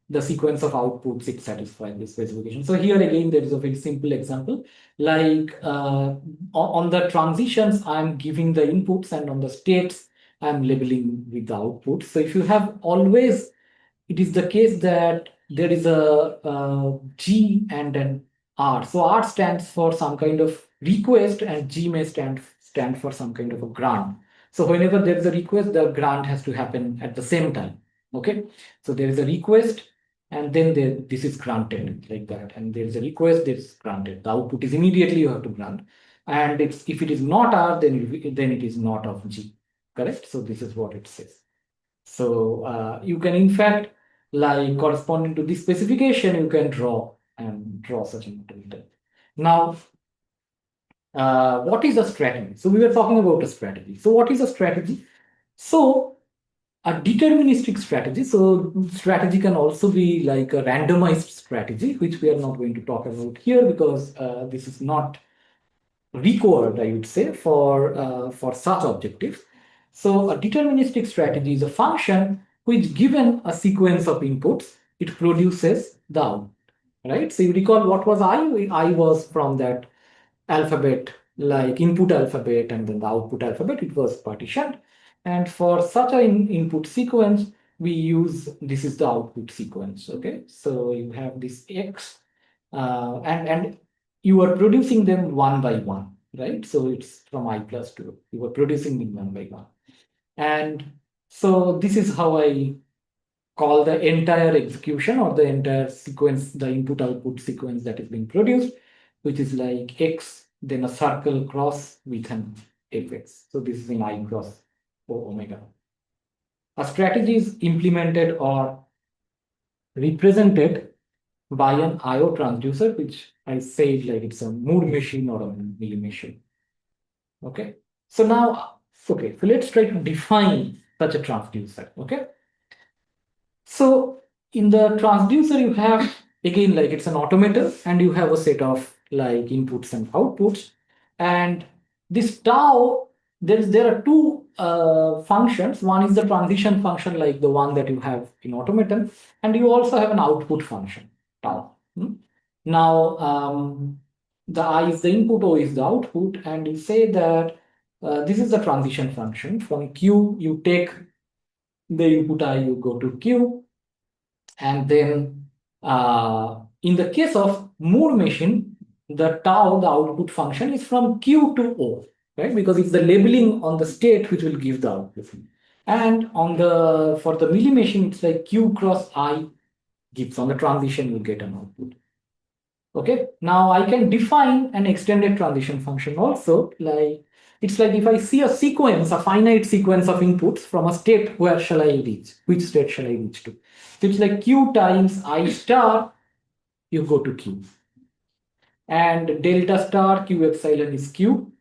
the sequence of outputs, it satisfies the specification. So here again, there is a very simple example, like on the transitions, I'm giving the inputs, and on the states, I'm labeling with the outputs. So if you have always, it is the case that there is a G and an R. So R stands for some kind of request, and G may stand for some kind of a grant. So whenever there is a request, the grant has to happen at the same time. Okay, so there is a request, and then this is granted like that, and there is a request, this is granted. The output is immediately you have to grant, and if it is not R, then it is not of G. Correct. So this is what it says. So you can in fact, like corresponding to this specification, you can draw such a model. Now, what is a strategy? So we were talking about a strategy. So what is a strategy? So a deterministic strategy. So strategy can also be like a randomized strategy, which we are not going to talk about here, because this is not required, I would say, for such objectives. So a deterministic strategy is a function which, given a sequence of inputs, it produces the output, right? So you recall what was I? I was from that alphabet, like input alphabet and then the output alphabet, it was partitioned. And for such an input sequence, we use, this is the output sequence, okay? So you have this X, and you are producing them one by one, right? So it's from I plus 2. You are producing them one by one. And so this is how I call the entire execution or the entire sequence, the input output sequence that is being produced, which is like X, then a circle cross with an fx. So this is in I cross omega. A strategy is implemented or represented by an IO transducer, which I said like it's a Moore machine or a milli machine. Okay. So now, okay, so let's try to define such a transducer. Okay. So in the transducer, you have again, like it's an automator, and you have a set of like inputs and outputs. And this tau, there are two functions. One is the transition function, like the one that you have in automaton, and you also have an output function, tau. Now, the I is the input, O is the output, and you say that this is the transition function. From Q, you take the input I, you go to Q, and then in the case of Moore machine, the tau, the output function, is from Q to O, right? Because it's the labeling on the state which will give the output. And for the milli machine, it's like Q cross I gives on the transition, you get an output. Okay, now I can define an extended transition function also. Like it's like if I see a sequence, a finite sequence of inputs from a state, where shall I reach? Which state shall I reach to? So it's like Q times I star, you go to Q. And delta star Q epsilon is Q.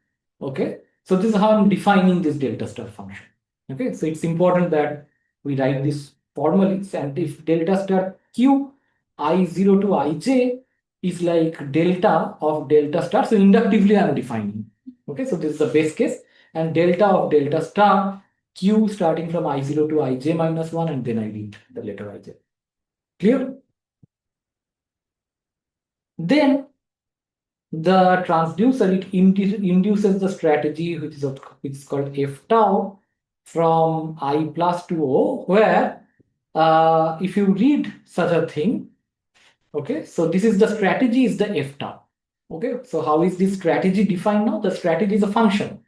Okay, so this is how I'm defining this delta star function. Okay, so it's important that we write this formally. And if delta star Q I0 to Ij is like delta of delta star, so inductively I'm defining. Okay, so this is the base case, and delta of delta star Q starting from I0 to ij minus 1, and then I read the letter ij. Clear? Then the transducer, it induces the strategy which is called F tau from I plus to O, where if you read such a thing, okay, so this is the strategy is the F tau. Okay, so how is this strategy defined now? The strategy is a function.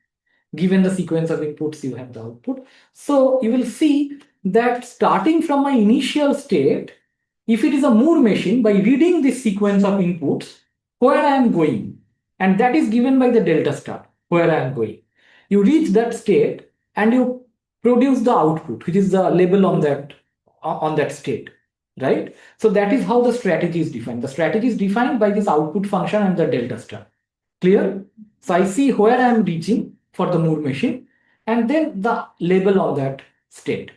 Given the sequence of inputs, you have the output. So you will see that starting from my initial state, if it is a Moore machine, by reading this sequence of inputs, where I am going, and that is given by the delta star, where I am going. You reach that state and you produce the output, which is the label on that state, right? So that is how the strategy is defined. The strategy is defined by this output function and the delta star. Clear? So I see where I am reaching for the Moore machine, and then the label on that state.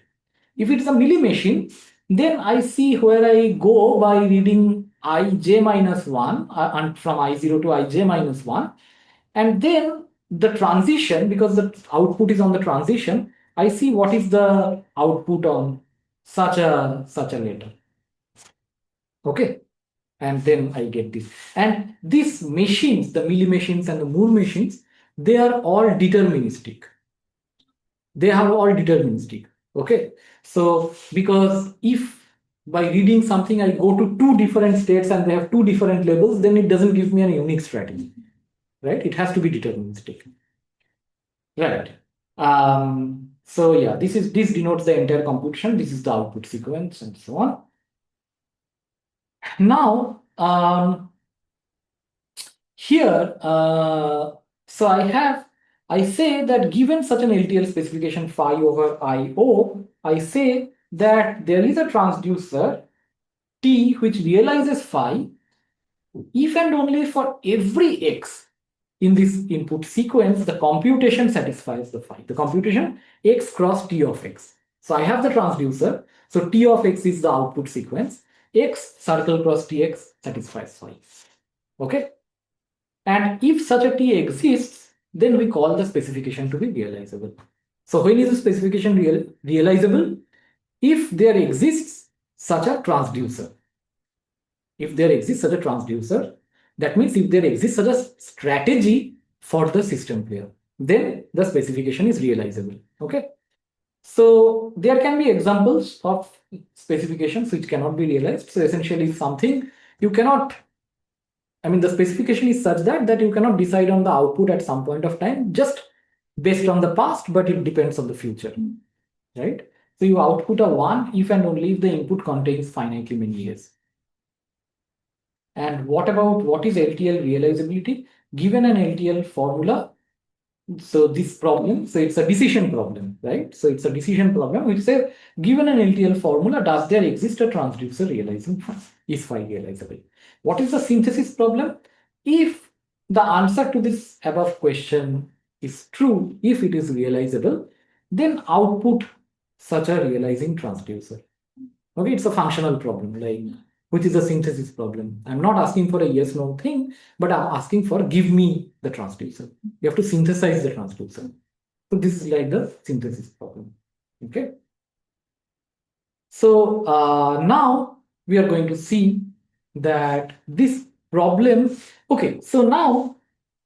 If it is a milli machine, then I see where I go by reading ij minus 1 and from I0 to ij minus 1, and then the transition, because the output is on the transition, I see what is the output on such a letter. Okay, and then I get this. And these machines, the milli machines and the Moore machines, they are all deterministic. They are all deterministic. Okay, so because if by reading something I go to two different states and they have two different labels, then it doesn't give me a unique strategy, right? It has to be deterministic, right? So yeah, this denotes the entire computation. This is the output sequence and so on. Now, here, so I say that given such an LTL specification phi over IO, I say that there is a transducer T which realizes phi if and only for every x in this input sequence, the computation satisfies the phi. The computation x cross T of x. So I have the transducer. So T of x is the output sequence. X circle cross Tx satisfies phi. Okay. And if such a T exists, then we call the specification to be realizable. So when is the specification realizable? If there exists such a transducer. If there exists such a transducer, that means if there exists such a strategy for the system player, then the specification is realizable. Okay. So there can be examples of specifications which cannot be realized. So essentially something you cannot, I mean, the specification is such that you cannot decide on the output at some point of time just based on the past, but it depends on the future, right? So you output a 1 if and only if the input contains finitely many years. And what about what is LTL realizability? Given an LTL formula, so this problem, so it's a decision problem, right? So it's a decision problem which says, given an LTL formula, does there exist a transducer realizing phi? Is phi realizable? What is the synthesis problem? If the answer to this above question is true, if it is realizable, then output such a realizing transducer. Okay, it's a functional problem, like which is a synthesis problem. I'm not asking for a yes no thing, but I'm asking for give me the transducer. You have to synthesize the transducer. So this is like the synthesis problem. Okay. So now we are going to see that this problem. Okay, so now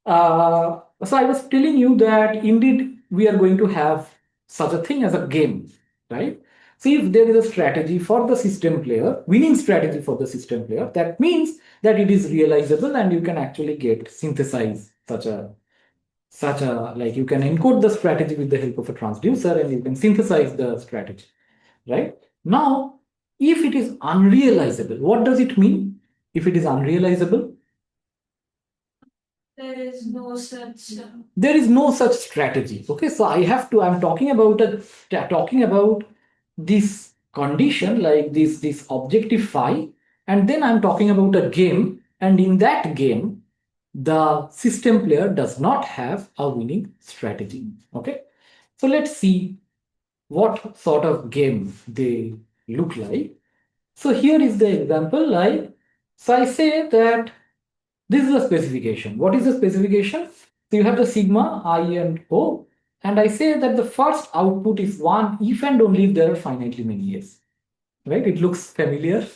so I was telling you that indeed we are going to have such a thing as a game, right? So if there is a strategy for the system player, winning strategy for the system player, that means that it is realizable and you can actually get synthesize such a like you can encode the strategy with the help of a transducer and you can synthesize the strategy, right? Now, if it is unrealizable, what does it mean? If it is unrealizable, There is no such. there is no such strategy. Okay, so I'm talking about this condition, like this objective phi, and then I'm talking about a game, and in that game the system player does not have a winning strategy. Okay, so let's see what sort of game they look like. So here is the example, like, so I say that this is the specification. What is the specification? So you have the sigma I and O. and I say that the first output is 1 if and only if there are finitely many A's. Right? It looks familiar.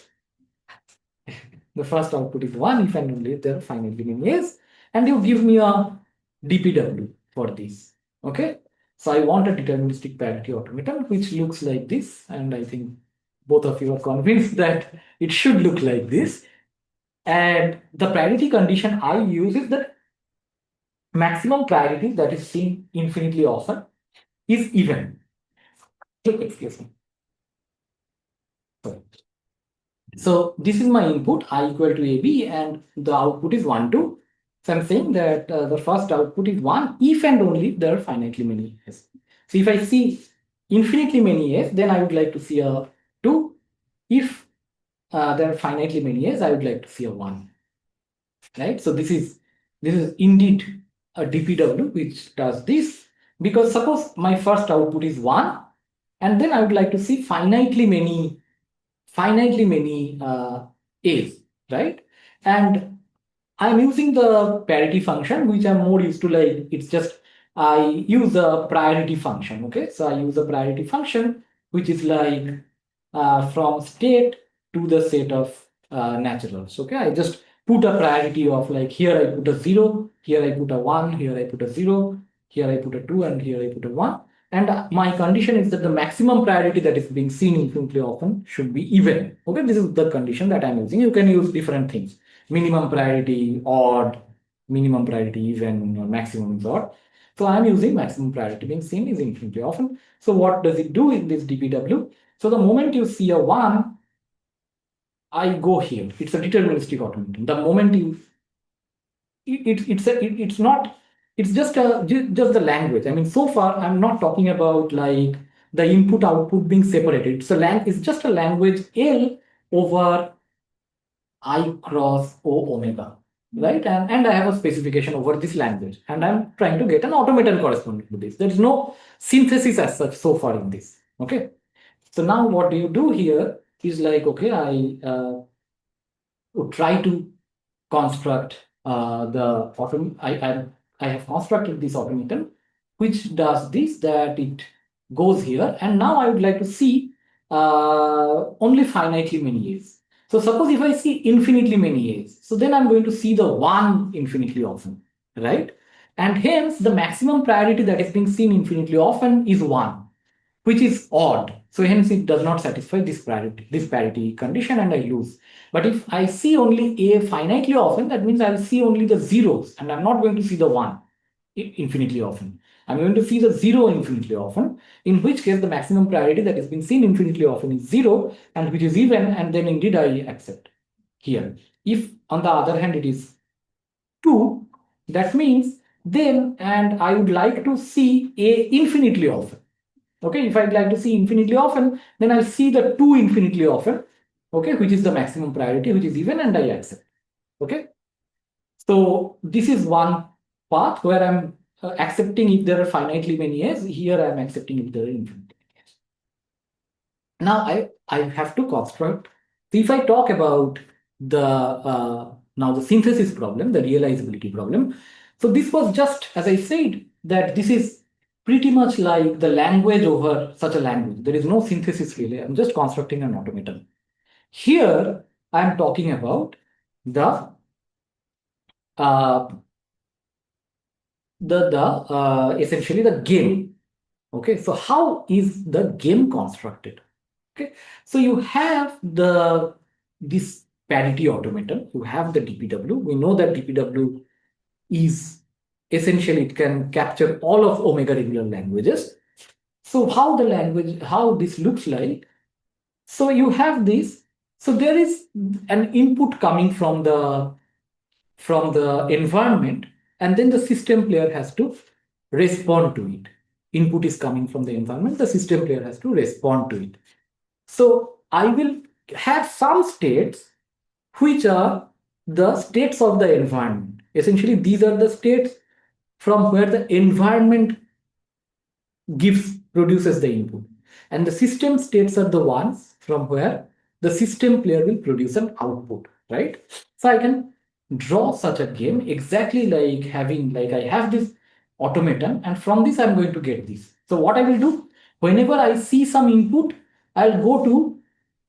The first output is 1 if and only if there are finitely many A's, and you give me a DPW for this. Okay? So I want a deterministic parity automaton which looks like this, and I think both of you are convinced that it should look like this. And the parity condition I use is that maximum priority that is seen infinitely often is even. Excuse me. Sorry. So this is my input I equal to AB, and the output is 1, 2. So I'm saying that the first output is 1 if and only if there are finitely many A's. So if I see infinitely many A's, then I would like to see a 2. If there are finitely many A's, I would like to see a 1. Right? So this is indeed a DPW which does this, because suppose my first output is 1, and then I would like to see finitely many A's, right? And I'm using the parity function, which I'm more used to, like it's just I use a priority function. Okay, so I use a priority function which is like from state to the set of naturals. Okay, I just put a priority of, like, here I put a 0, here I put a 1, here I put a 0, here I put a 2, and here I put a 1. And my condition is that the maximum priority that is being seen infinitely often should be even. Okay, this is the condition that I'm using. You can use different things: minimum priority odd, minimum priority even, or maximum is odd. So I'm using maximum priority being seen is infinitely often. So what does it do in this DPW? So the moment you see a 1, I go here. It's a deterministic automaton. The moment you, it's not, it's just just the language. I mean, so far I'm not talking about like the input output being separated. It's just a language L over I cross O omega, right? And I have a specification over this language, and I'm trying to get an automaton corresponding to this. There is no synthesis as such so far in this. Okay. So now what do you do here is like, okay, I would try to construct the I have constructed this automaton which does this, that it goes here, and now I would like to see only finitely many A's. So suppose if I see infinitely many A's, so then I'm going to see the 1 infinitely often, right? And hence the maximum priority that is being seen infinitely often is 1, which is odd. So hence it does not satisfy this parity condition, and I lose. But if I see only A finitely often, that means I will see only the zeros, and I'm not going to see the 1 infinitely often. I'm going to see the 0 infinitely often, in which case the maximum priority that is being seen infinitely often is 0, and which is even, and then indeed I accept here. If on the other hand it is 2, that means then, and I would like to see A infinitely often. Okay, if I'd like to see infinitely often, then I'll see the 2 infinitely often, okay, which is the maximum priority, which is even, and I accept. Okay, so this is one path where I'm accepting if there are finitely many A's. Here I'm accepting if there are infinitely many A's. Now I have to construct. So if I talk about the now the synthesis problem, the realizability problem. So this was just, as I said, that this is pretty much like the language over such a language. There is no synthesis really. I'm just constructing an automaton. Here I'm talking about the uh, essentially the game. Okay, so how is the game constructed? Okay, so you have this parity automaton, you have the DPW. We know that DPW is essentially, it can capture all of omega regular languages. So how this looks like? So you have this. So there is an input coming from the environment, and then the system player has to respond to it. Input is coming from the environment, the system player has to respond to it. So I will have some states which are the states of the environment. Essentially, these are the states from where the environment produces the input, and the system states are the ones from where the system player will produce an output, right? So I can draw such a game exactly like I have this automaton, and from this I'm going to get this. So what I will do, whenever I see some input, I'll go to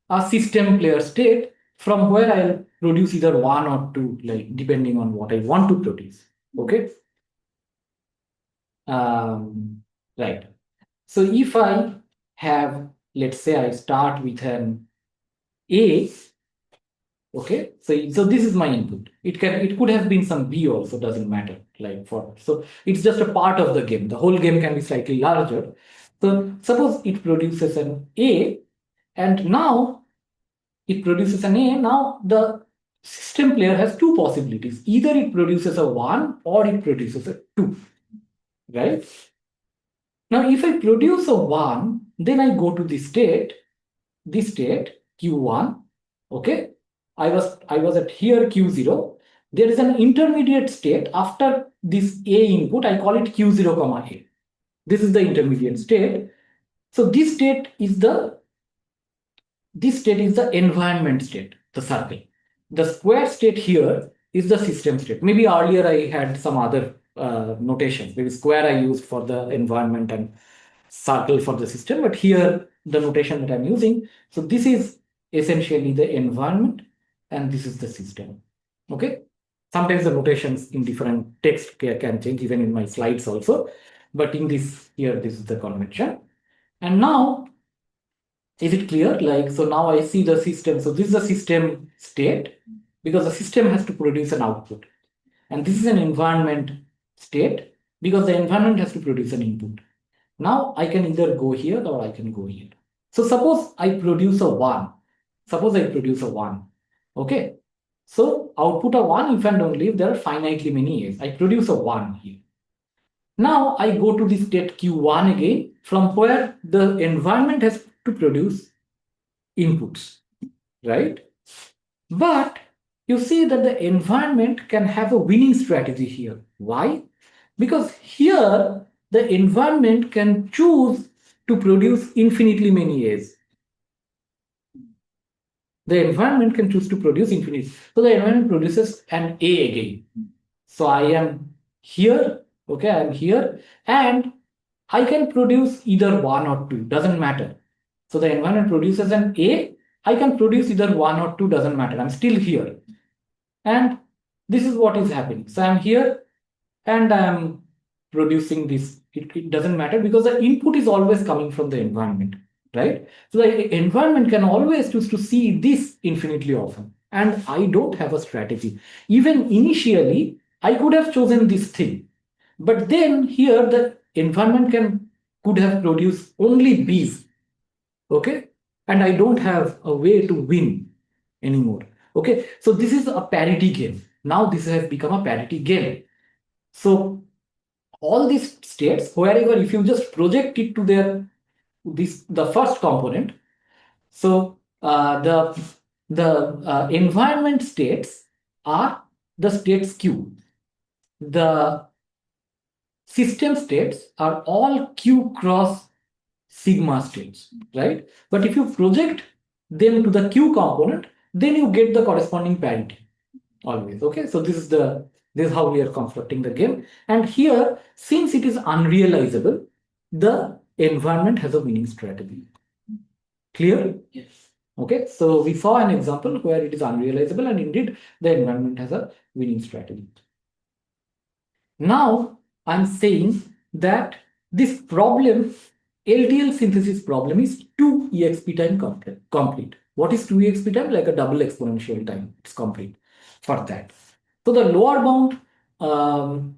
a system player state from where I'll produce either 1 or 2, like depending on what I want to produce. Okay. Right. So if I have, let's say I start with an A. Okay, so this is my input. It could have been some B also, doesn't matter. Like so it's just a part of the game. The whole game can be slightly larger. So suppose it produces an A, and now it produces an A. Now the system player has two possibilities. Either it produces a 1 or it produces a 2. Right? Now if I produce a 1, then I go to this state Q1. Okay, I was at here Q0. There is an intermediate state after this A input. I call it Q0 comma A. This is the intermediate state. So this state is the environment state, the circle. The square state here is the system state. Maybe earlier I had some other notations. Maybe square I used for the environment and circle for the system, but here the notation that I'm using. So this is essentially the environment and this is the system. Okay. Sometimes the notations in different text can change, even in my slides also. But in this here, this is the convention. And now, is it clear? Like, so now I see the system. So this is the system state because the system has to produce an output. And this is an environment state because the environment has to produce an input. Now I can either go here or I can go here. So suppose I produce a 1. Suppose I produce a 1. Okay. So output a 1 if and only if there are finitely many A's. I produce a 1 here. Now I go to the state Q1 again, from where the environment has to produce inputs, right? But you see that the environment can have a winning strategy here. Why? Because here the environment can choose to produce infinitely many A's. The environment can choose to produce infinite. So the environment produces an A again. So I am here, okay, I am here, and I can produce either 1 or 2, doesn't matter. So the environment produces an A, I can produce either 1 or 2, doesn't matter. I'm still here. And this is what is happening. So I'm here and I'm producing this. It doesn't matter because the input is always coming from the environment, right? So the environment can always choose to see this infinitely often. And I don't have a strategy. Even initially, I could have chosen this thing. But then here the environment could have produced only B's. Okay? And I don't have a way to win anymore. Okay, so this is a parity game. Now this has become a parity game. So all these states, wherever if you just project it to the first component, so the environment states are the states Q. The system states are all Q cross sigma states, right? But if you project them to the Q component, then you get the corresponding parity always. Okay, so this is how we are constructing the game. And here, since it is unrealizable, the environment has a winning strategy. Clear? Yes. Okay, so we saw an example where it is unrealizable, and indeed the environment has a winning strategy. Now I'm saying that this problem, LDL synthesis problem, is 2 exp time complete. What is 2 exp time? Like a double exponential time. It's complete for that. So the lower bound,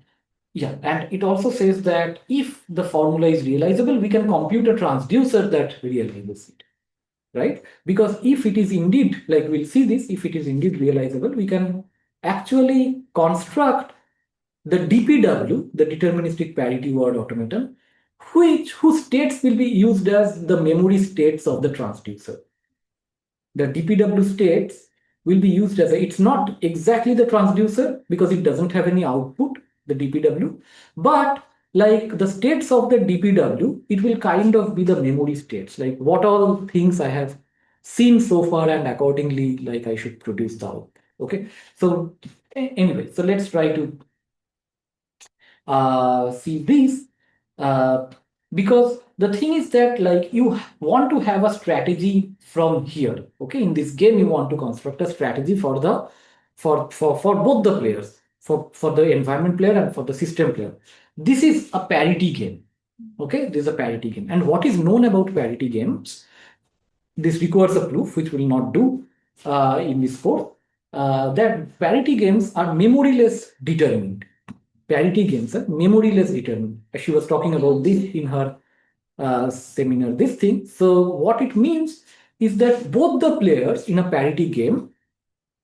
yeah, and it also says that if the formula is realizable, we can compute a transducer that realizes it, right? Because if it is indeed, like we'll see this, if it is indeed realizable, we can actually construct the DPW, the deterministic parity word automaton, whose states will be used as the memory states of the transducer. The DPW states will be used as it's not exactly the transducer because it doesn't have any output, the DPW, but like the states of the DPW, it will kind of be the memory states, like what all things I have seen so far, and accordingly, like I should produce the output. Okay, so anyway, so let's try to see this, uh, because the thing is that like you want to have a strategy from here. Okay, in this game you want to construct a strategy for the for both the players, for the environment player and for the system player. This is a parity game. Okay, this is a parity game. And what is known about parity games, this requires a proof, which will not do in this course, that parity games are memoryless determined. Parity games are memoryless determined. She was talking about this in her seminar, this thing. So what it means is that both the players in a parity game,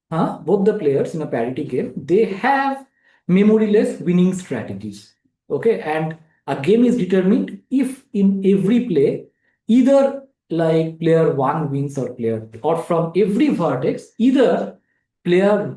both the players in a parity game, they have memoryless winning strategies. Okay, and a game is determined if in every play, either like player one wins or from every vertex, either player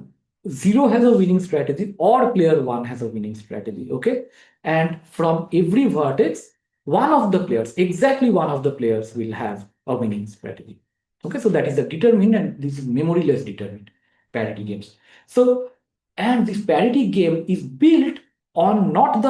zero has a winning strategy or player one has a winning strategy. Okay, and from every vertex, one of the players, exactly one of the players, will have a winning strategy. Okay, so that is the determined, and this is memoryless determined parity games. So, and this parity game is built on not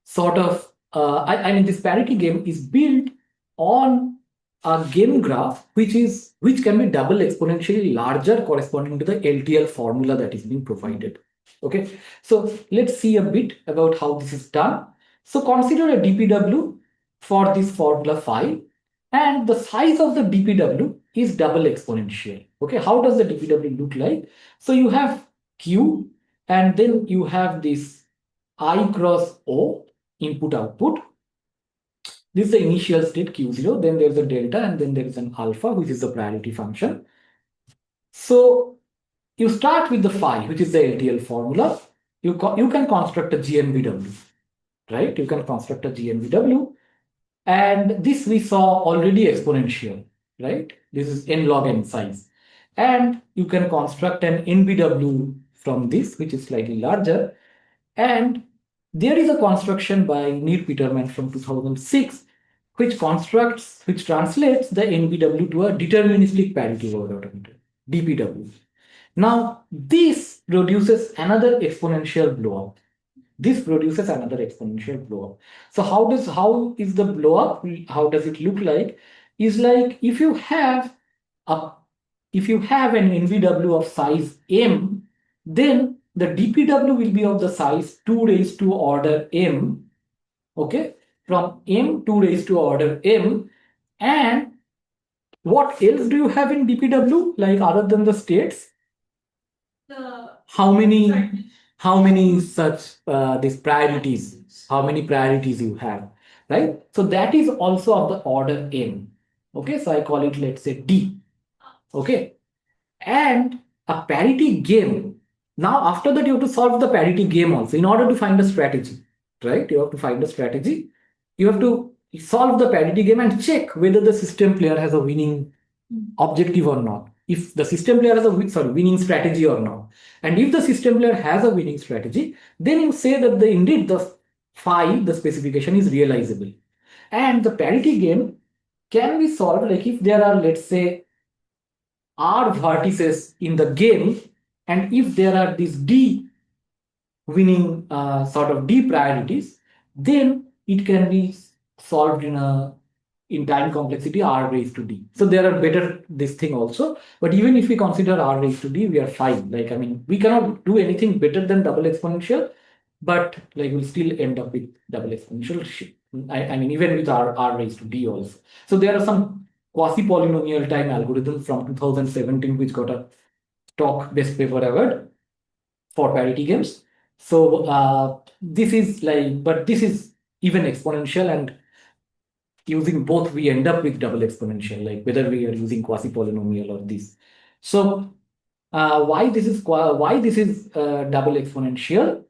sort of, I mean, this parity game is built on a game graph which can be double exponentially larger corresponding to the LTL formula that is being provided. Okay, so let's see a bit about how this is done. So consider a DPW for this formula phi, and the size of the DPW is double exponential. Okay, how does the DPW look like? So you have Q, and then you have this I cross O, input output. This is the initial state Q0, then there's a delta, and then there is an alpha, which is the priority function. So you start with the phi, which is the LTL formula. You can construct a GNBW, right? You can construct a GNBW, and this we saw already exponential, right? This is n log n size. And you can construct an NBW from this, which is slightly larger. And there is a construction by Neil Peterman from 2006, which translates the NBW to a deterministic parity word automator, DPW. Now, this produces another exponential blow up. This produces another exponential blow up. So how is the blow up? How does it look like? Is like if you have a if you have an NVW of size m, then the DPW will be of the size 2 raised to order m. Okay, from m 2 raised to order m. And what else do you have in DPW, like other than the states? How many such these priorities, how many priorities you have, right? So that is also of the order n. Okay, so I call it, let's say, D. Okay, and a parity game. Now after that you have to solve the parity game also in order to find a strategy, right? You have to find a strategy, you have to solve the parity game and check whether the system player has a winning objective or not, if the system player has a winning strategy or not. And if the system player has a winning strategy, then you say that indeed the phi, the specification, is realizable. And the parity game can be solved like if there are, let's say, r vertices in the game, and if there are these d winning sort of d priorities, then it can be solved in time complexity r raised to d. So there are better this thing also, but even if we consider r raised to d, we are fine. Like, I mean, we cannot do anything better than double exponential, but like we'll still end up with double exponential. I mean, even with r raised to d also. So there are some quasi-polynomial time algorithms from 2017 which got a talk best paper award for parity games. So this is like, but this is even exponential, and using both we end up with double exponential, like whether we are using quasi-polynomial or this. So why this is double exponential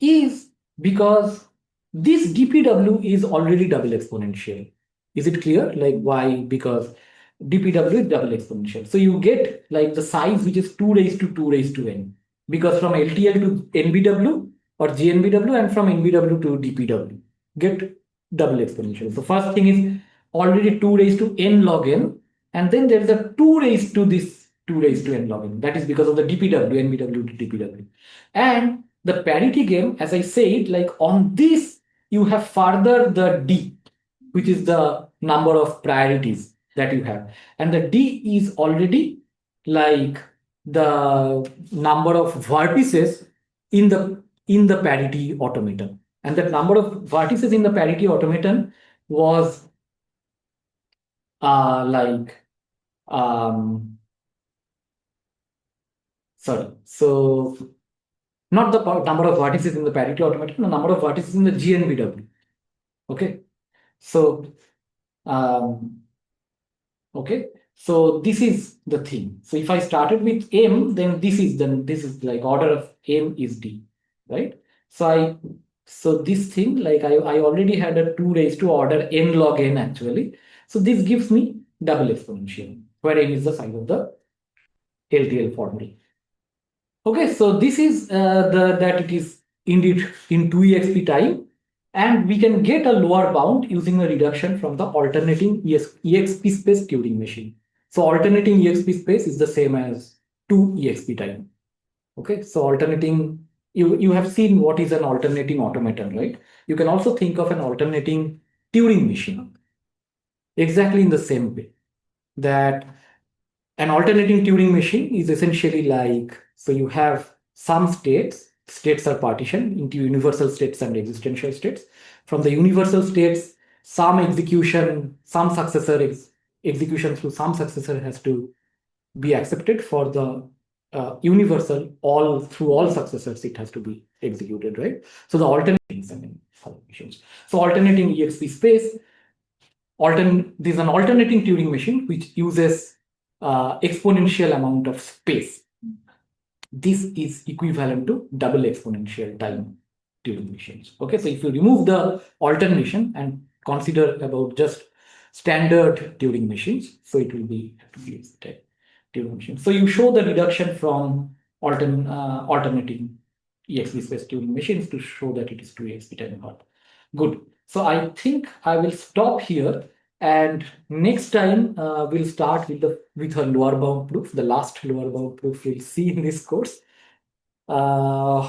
is because this DPW is already double exponential. Is it clear? Like why? Because DPW is double exponential. So you get like the size which is 2 raised to 2 raised to n. Because from LTL to NBW or GNBW, and from NBW to DPW, get double exponential. So first thing is already 2 raised to n log n, and then there is a 2 raised to this 2 raised to n log n. That is because of the DPW, NBW to DPW. And the parity game, as I said, like on this, you have further the D, which is the number of priorities that you have. And the D is already like the number of vertices in the parity automaton. And that number of vertices in the parity automaton was like sorry. So not the number of vertices in the parity automaton, the number of vertices in the GNBW. Okay. So um, okay. So this is the thing. So if I started with M, then this is like order of M is D, right? So this thing like I already had a 2 raised to order n log n actually. So this gives me double exponential, where n is the size of the LTL formula. Okay, so this is that it is indeed in 2exp time, and we can get a lower bound using a reduction from the alternating exp space Turing machine. So alternating exp space is the same as 2exp time. Okay, so alternating, you have seen what is an alternating automaton, right? You can also think of an alternating Turing machine exactly in the same way, that an alternating Turing machine is essentially like, so you have some states are partitioned into universal states and existential states. From the universal states, some execution, some successor execution through some successor has to be accepted. For the universal, all through all successors, it has to be executed, right? So the alternating, I mean, machines. So alternating exp space, there's an alternating Turing machine which uses exponential amount of space. This is equivalent to double exponential time Turing machines. Okay, so if you remove the alternation and consider about just standard Turing machines, so it will be Turing machine. So you show the reduction from alternating exp space Turing machines to show that it is 2exp time hot. Good. So I think I will stop here, and next time we'll start with a lower bound proof, the last lower bound proof we'll see in this course,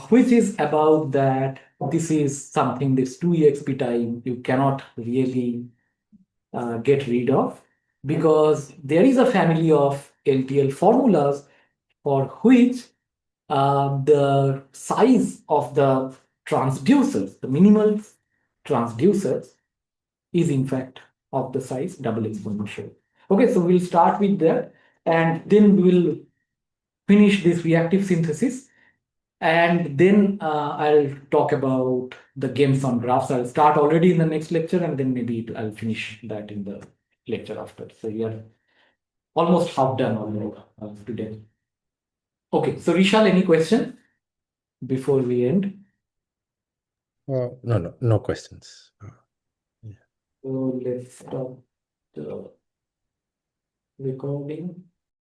which is about that this is something, this 2exp time you cannot really get rid of, because there is a family of LTL formulas for which the size of the transducers, the minimal transducers, is in fact of the size double exponential. Okay, so we'll start with that, and then we will finish this reactive synthesis, and then I'll talk about the games on graphs. I'll start already in the next lecture, and then maybe I'll finish that in the lecture after. So we are almost half done already today. Okay, so Rishal, any question before we end? No questions. So let's stop the recording.